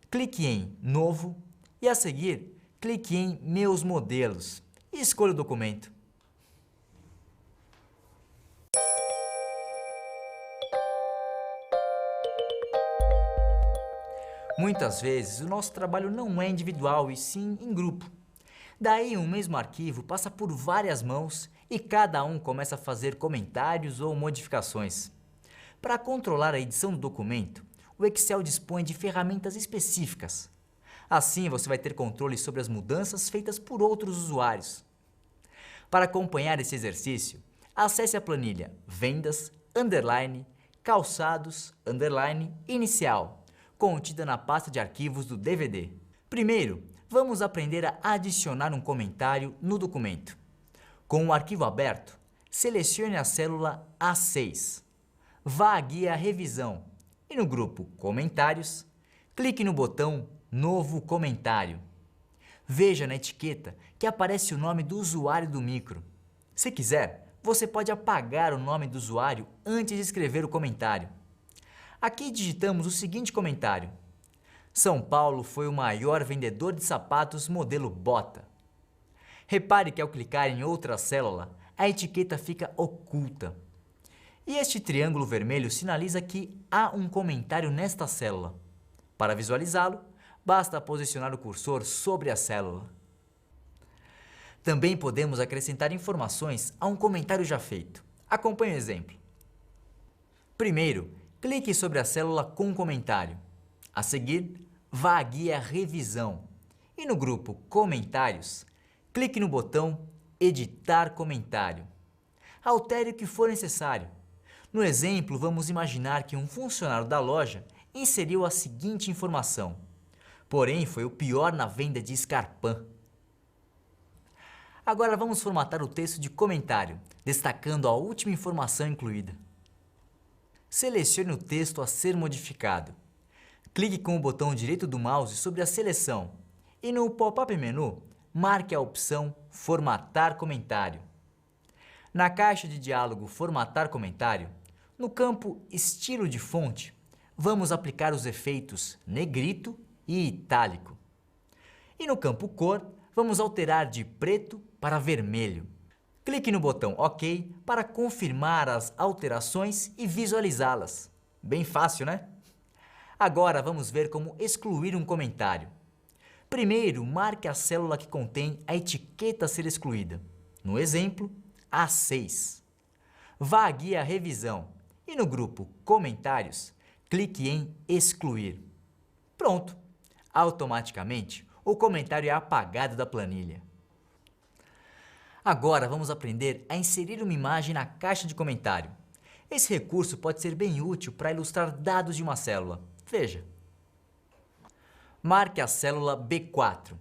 clique em Novo e a seguir, clique em Meus modelos e escolha o documento. Muitas vezes, o nosso trabalho não é individual e sim em grupo. Daí, um mesmo arquivo passa por várias mãos e cada um começa a fazer comentários ou modificações. Para controlar a edição do documento, o Excel dispõe de ferramentas específicas. Assim, você vai ter controle sobre as mudanças feitas por outros usuários. Para acompanhar esse exercício, acesse a planilha Vendas, Calçados, Inicial, contida na pasta de arquivos do DVD. Primeiro, vamos aprender a adicionar um comentário no documento. Com o arquivo aberto, selecione a célula A6. Vá à guia Revisão e no grupo Comentários, clique no botão Novo comentário. Veja na etiqueta que aparece o nome do usuário do micro. Se quiser, você pode apagar o nome do usuário antes de escrever o comentário. Aqui digitamos o seguinte comentário: São Paulo foi o maior vendedor de sapatos modelo bota. Repare que ao clicar em outra célula, a etiqueta fica oculta. E este triângulo vermelho sinaliza que há um comentário nesta célula. Para visualizá-lo, basta posicionar o cursor sobre a célula. Também podemos acrescentar informações a um comentário já feito. Acompanhe o exemplo. Primeiro, clique sobre a célula com comentário. A seguir, vá à guia Revisão e no grupo Comentários, clique no botão Editar comentário. Altere o que for necessário. No exemplo, vamos imaginar que um funcionário da loja inseriu a seguinte informação: porém, foi o pior na venda de Scarpin. Agora vamos formatar o texto de comentário, destacando a última informação incluída. Selecione o texto a ser modificado. Clique com o botão direito do mouse sobre a seleção e no pop-up menu, marque a opção Formatar comentário. Na caixa de diálogo Formatar comentário, no campo Estilo de fonte, vamos aplicar os efeitos Negrito e Itálico. E no campo Cor, vamos alterar de preto para vermelho. Clique no botão OK para confirmar as alterações e visualizá-las. Bem fácil, né? Agora vamos ver como excluir um comentário. Primeiro, marque a célula que contém a etiqueta a ser excluída. No exemplo, A6. Vá à guia Revisão e no grupo Comentários, clique em Excluir. Pronto! Automaticamente, o comentário é apagado da planilha. Agora vamos aprender a inserir uma imagem na caixa de comentário. Esse recurso pode ser bem útil para ilustrar dados de uma célula. Veja. Marque a célula B4,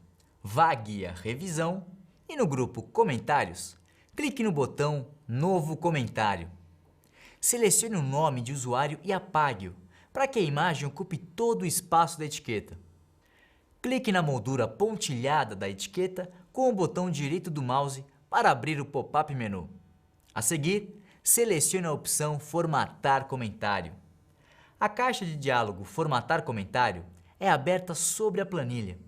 vá à guia Revisão e no grupo Comentários, clique no botão Novo comentário. Selecione o nome de usuário e apague-o, para que a imagem ocupe todo o espaço da etiqueta. Clique na moldura pontilhada da etiqueta com o botão direito do mouse para abrir o pop-up menu. A seguir, selecione a opção Formatar comentário. A caixa de diálogo Formatar comentário é aberta sobre a planilha.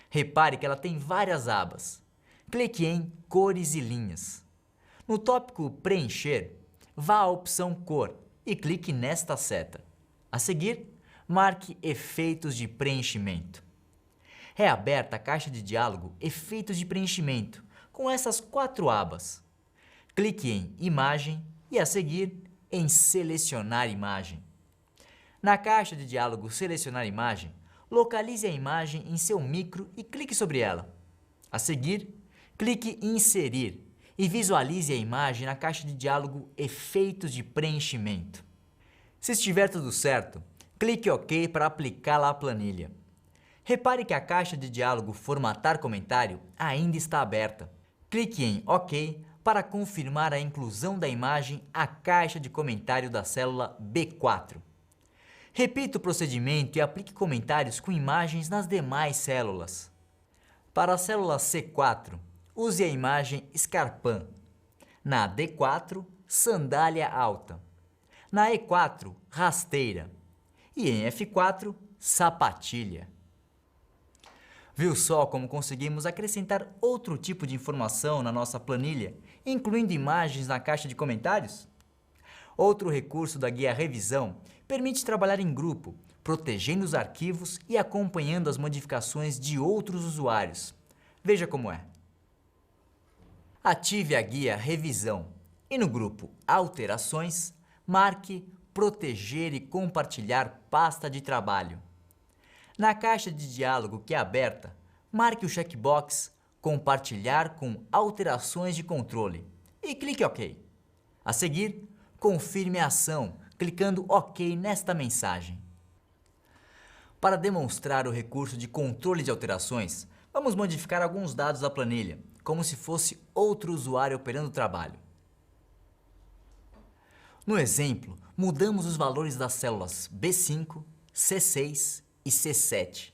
Repare que ela tem várias abas. Clique em Cores e linhas. No tópico Preencher, vá à opção Cor e clique nesta seta. A seguir, marque Efeitos de preenchimento. É aberta a caixa de diálogo Efeitos de preenchimento, com essas 4 abas. Clique em Imagem e, a seguir, em Selecionar imagem. Na caixa de diálogo Selecionar imagem, localize a imagem em seu micro e clique sobre ela. A seguir, clique em Inserir e visualize a imagem na caixa de diálogo Efeitos de preenchimento. Se estiver tudo certo, clique OK para aplicá-la à planilha. Repare que a caixa de diálogo Formatar comentário ainda está aberta. Clique em OK para confirmar a inclusão da imagem à caixa de comentário da célula B4. Repita o procedimento e aplique comentários com imagens nas demais células. Para a célula C4, use a imagem Scarpan. Na D4, sandália alta. Na E4, rasteira. E em F4, sapatilha. Viu só como conseguimos acrescentar outro tipo de informação na nossa planilha, incluindo imagens na caixa de comentários? Outro recurso da guia Revisão permite trabalhar em grupo, protegendo os arquivos e acompanhando as modificações de outros usuários. Veja como é. Ative a guia Revisão e no grupo Alterações, marque Proteger e compartilhar pasta de trabalho. Na caixa de diálogo que é aberta, marque o checkbox Compartilhar com alterações de controle e clique OK. A seguir, confirme a ação clicando OK nesta mensagem. Para demonstrar o recurso de controle de alterações, vamos modificar alguns dados da planilha, como se fosse outro usuário operando o trabalho. No exemplo, mudamos os valores das células B5, C6 e C7.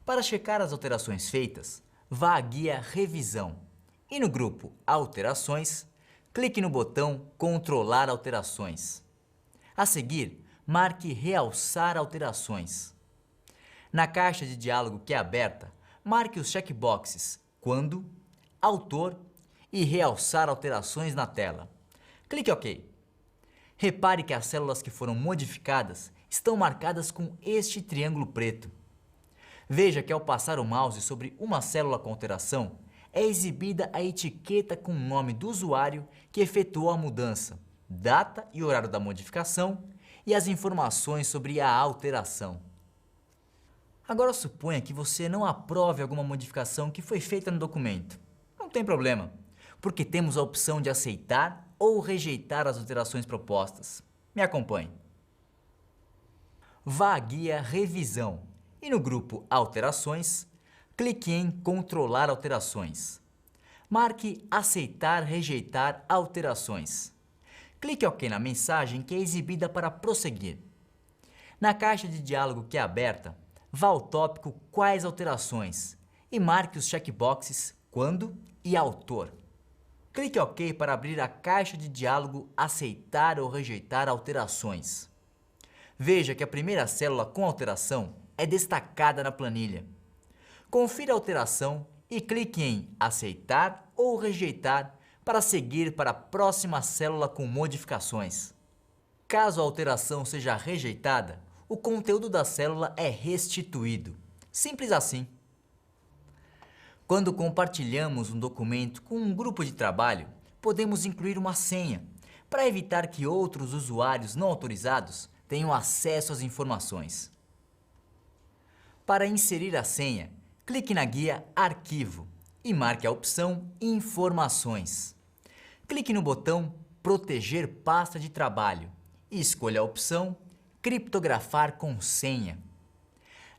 Para checar as alterações feitas, vá à guia Revisão e no grupo Alterações, clique no botão Controlar alterações. A seguir, marque Realçar alterações. Na caixa de diálogo que é aberta, marque os checkboxes Quando, Autor e Realçar alterações na tela. Clique OK. Repare que as células que foram modificadas estão marcadas com este triângulo preto. Veja que ao passar o mouse sobre uma célula com alteração, é exibida a etiqueta com o nome do usuário que efetuou a mudança, data e horário da modificação e as informações sobre a alteração. Agora suponha que você não aprove alguma modificação que foi feita no documento. Não tem problema, porque temos a opção de aceitar ou rejeitar as alterações propostas. Me acompanhe. Vá à guia Revisão e no grupo Alterações, clique em Controlar alterações. Marque Aceitar, Rejeitar alterações. Clique OK na mensagem que é exibida para prosseguir. Na caixa de diálogo que é aberta, vá ao tópico Quais alterações e marque os checkboxes Quando e Autor. Clique OK para abrir a caixa de diálogo Aceitar ou Rejeitar alterações. Veja que a primeira célula com alteração é destacada na planilha. Confira a alteração e clique em Aceitar ou Rejeitar para seguir para a próxima célula com modificações. Caso a alteração seja rejeitada, o conteúdo da célula é restituído. Simples assim. Quando compartilhamos um documento com um grupo de trabalho, podemos incluir uma senha, para evitar que outros usuários não autorizados tenham acesso às informações. Para inserir a senha, clique na guia Arquivo e marque a opção Informações. Clique no botão Proteger pasta de trabalho e escolha a opção Criptografar com senha.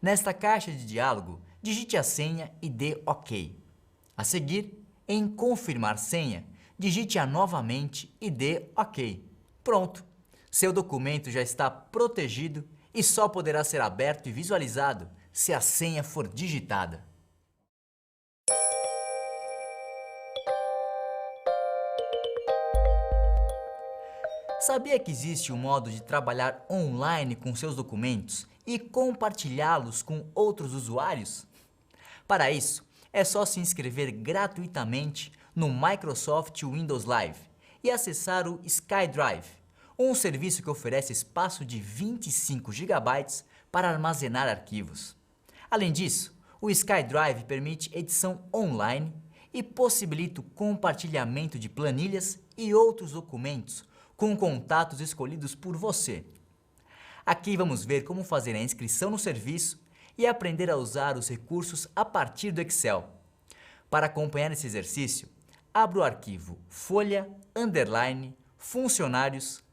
Nesta caixa de diálogo, digite a senha e dê OK. A seguir, em Confirmar senha, digite-a novamente e dê OK. Pronto! Seu documento já está protegido e só poderá ser aberto e visualizado se a senha for digitada. Sabia que existe um modo de trabalhar online com seus documentos e compartilhá-los com outros usuários? Para isso, é só se inscrever gratuitamente no Microsoft Windows Live e acessar o SkyDrive, um serviço que oferece espaço de 25 GB para armazenar arquivos. Além disso, o SkyDrive permite edição online e possibilita o compartilhamento de planilhas e outros documentos com contatos escolhidos por você. Aqui vamos ver como fazer a inscrição no serviço e aprender a usar os recursos a partir do Excel. Para acompanhar esse exercício, abra o arquivo folha, funcionários,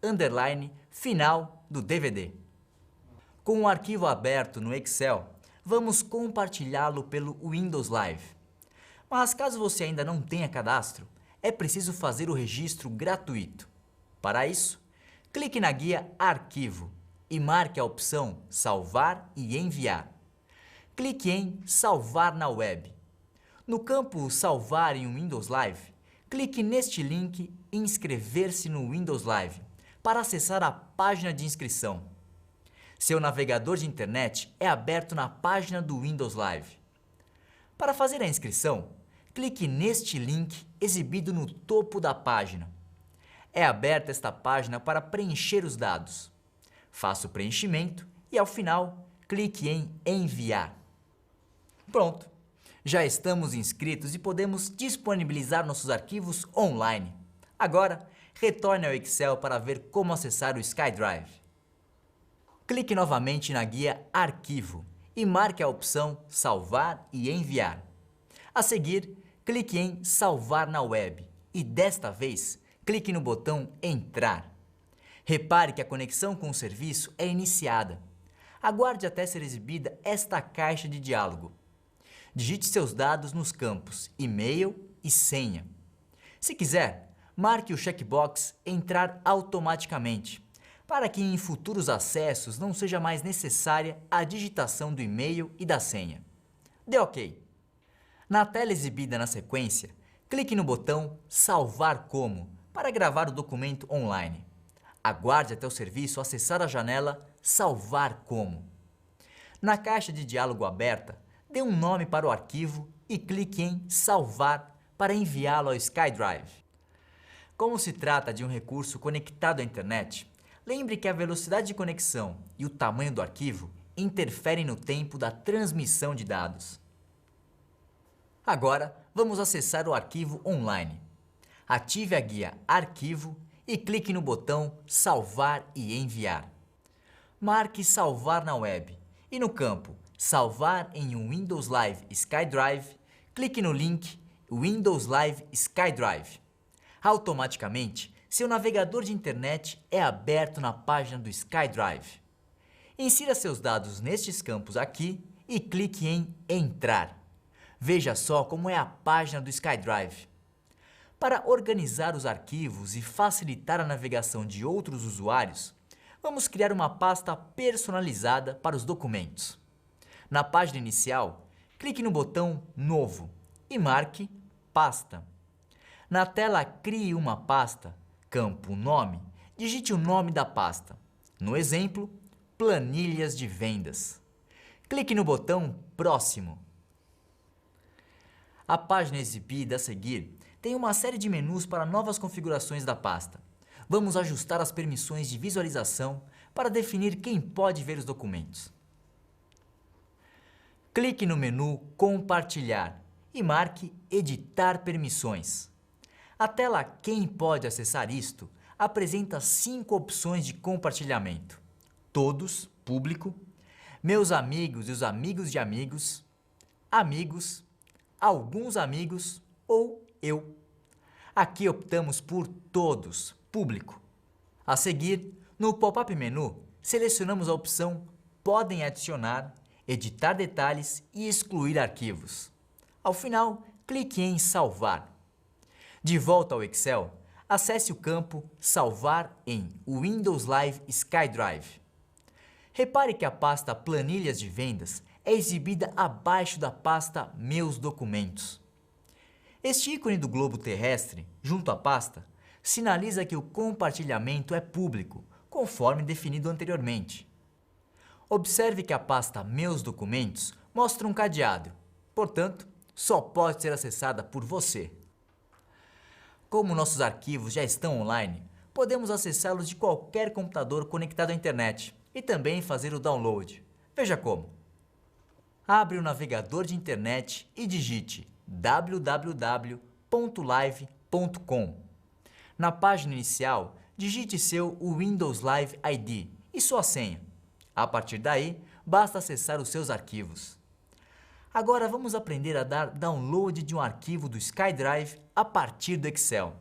final do DVD. Com o arquivo aberto no Excel, vamos compartilhá-lo pelo Windows Live. Mas caso você ainda não tenha cadastro, é preciso fazer o registro gratuito. Para isso, clique na guia Arquivo e marque a opção Salvar e Enviar. Clique em Salvar na web. No campo Salvar em Windows Live, clique neste link Inscrever-se no Windows Live para acessar a página de inscrição. Seu navegador de internet é aberto na página do Windows Live. Para fazer a inscrição, clique neste link exibido no topo da página. É aberta esta página para preencher os dados. Faça o preenchimento e, ao final, clique em Enviar. Pronto! Já estamos inscritos e podemos disponibilizar nossos arquivos online. Agora, retorne ao Excel para ver como acessar o SkyDrive. Clique novamente na guia Arquivo e marque a opção Salvar e Enviar. A seguir, clique em Salvar na web e, desta vez, clique no botão Entrar. Repare que a conexão com o serviço é iniciada. Aguarde até ser exibida esta caixa de diálogo. Digite seus dados nos campos e-mail e senha. Se quiser, marque o checkbox Entrar automaticamente, para que em futuros acessos não seja mais necessária a digitação do e-mail e da senha. Dê OK. Na tela exibida na sequência, clique no botão Salvar como para gravar o documento online. Aguarde até o serviço acessar a janela Salvar como. Na caixa de diálogo aberta, dê um nome para o arquivo e clique em Salvar para enviá-lo ao SkyDrive. Como se trata de um recurso conectado à internet, lembre que a velocidade de conexão e o tamanho do arquivo interferem no tempo da transmissão de dados. Agora, vamos acessar o arquivo online. Ative a guia Arquivo e clique no botão Salvar e Enviar. Marque Salvar na web e no campo Salvar em um Windows Live SkyDrive, clique no link Windows Live SkyDrive. Automaticamente, seu navegador de internet é aberto na página do SkyDrive. Insira seus dados nestes campos aqui e clique em Entrar. Veja só como é a página do SkyDrive. Para organizar os arquivos e facilitar a navegação de outros usuários, vamos criar uma pasta personalizada para os documentos. Na página inicial, clique no botão Novo e marque Pasta. Na tela Crie uma pasta, campo Nome, digite o nome da pasta. No exemplo, Planilhas de Vendas. Clique no botão Próximo. A página exibida a seguir tem uma série de menus para novas configurações da pasta. Vamos ajustar as permissões de visualização para definir quem pode ver os documentos. Clique no menu Compartilhar e marque Editar permissões. A tela Quem pode acessar isto apresenta 5 opções de compartilhamento: Todos, Público, Meus amigos e os amigos de amigos, Amigos, Alguns amigos ou Eu. Aqui optamos por Todos, Público. A seguir, no pop-up menu, selecionamos a opção Podem adicionar, editar detalhes e excluir arquivos. Ao final, clique em Salvar. De volta ao Excel, acesse o campo Salvar em Windows Live SkyDrive. Repare que a pasta Planilhas de Vendas é exibida abaixo da pasta Meus documentos. Este ícone do globo terrestre, junto à pasta, sinaliza que o compartilhamento é público, conforme definido anteriormente. Observe que a pasta Meus Documentos mostra um cadeado, portanto, só pode ser acessada por você. Como nossos arquivos já estão online, podemos acessá-los de qualquer computador conectado à internet e também fazer o download. Veja como. Abre o navegador de internet e digite www.live.com. Na página inicial, digite seu Windows Live ID e sua senha. A partir daí, basta acessar os seus arquivos. Agora vamos aprender a dar download de um arquivo do SkyDrive a partir do Excel.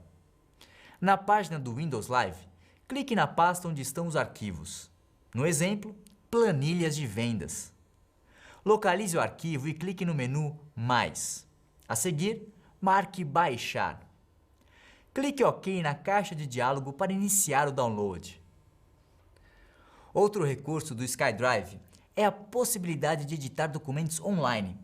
Na página do Windows Live, clique na pasta onde estão os arquivos. No exemplo, planilhas de vendas. Localize o arquivo e clique no menu Mais. A seguir, marque Baixar. Clique OK na caixa de diálogo para iniciar o download. Outro recurso do SkyDrive é a possibilidade de editar documentos online.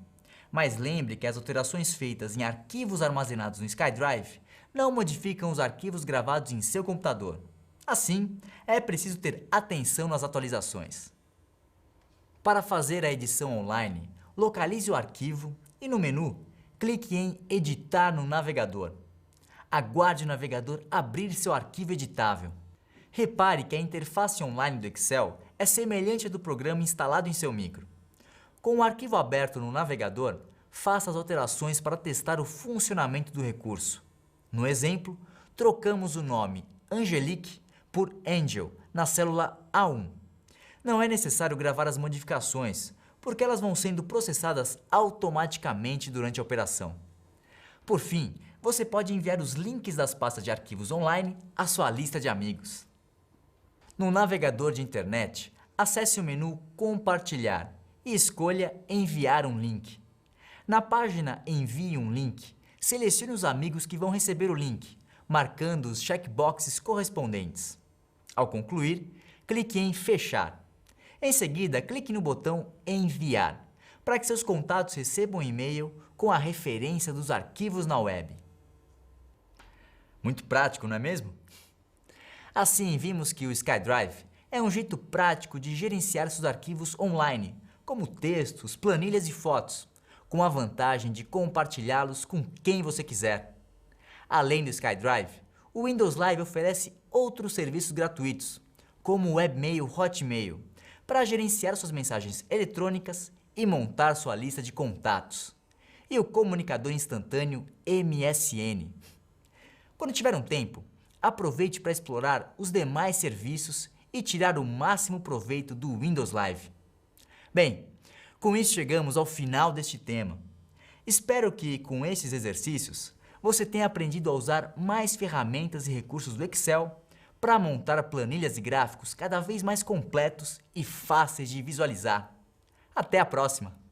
Mas lembre que as alterações feitas em arquivos armazenados no SkyDrive não modificam os arquivos gravados em seu computador. Assim, é preciso ter atenção nas atualizações. Para fazer a edição online, localize o arquivo e no menu, clique em Editar no navegador. Aguarde o navegador abrir seu arquivo editável. Repare que a interface online do Excel é semelhante à do programa instalado em seu micro. Com o arquivo aberto no navegador, faça as alterações para testar o funcionamento do recurso. No exemplo, trocamos o nome Angelique por Angel na célula A1. Não é necessário gravar as modificações, porque elas vão sendo processadas automaticamente durante a operação. Por fim, você pode enviar os links das pastas de arquivos online à sua lista de amigos. No navegador de internet, acesse o menu Compartilhar e escolha Enviar um link. Na página Envie um link, selecione os amigos que vão receber o link, marcando os checkboxes correspondentes. Ao concluir, clique em Fechar. Em seguida, clique no botão Enviar, para que seus contatos recebam um e-mail com a referência dos arquivos na web. Muito prático, não é mesmo? Assim, vimos que o SkyDrive é um jeito prático de gerenciar seus arquivos online, como textos, planilhas e fotos, com a vantagem de compartilhá-los com quem você quiser. Além do SkyDrive, o Windows Live oferece outros serviços gratuitos, como o Webmail Hotmail, para gerenciar suas mensagens eletrônicas e montar sua lista de contatos, e o comunicador instantâneo MSN. Quando tiver um tempo, aproveite para explorar os demais serviços e tirar o máximo proveito do Windows Live. Bem, com isso chegamos ao final deste tema. Espero que, com estes exercícios, você tenha aprendido a usar mais ferramentas e recursos do Excel para montar planilhas e gráficos cada vez mais completos e fáceis de visualizar. Até a próxima!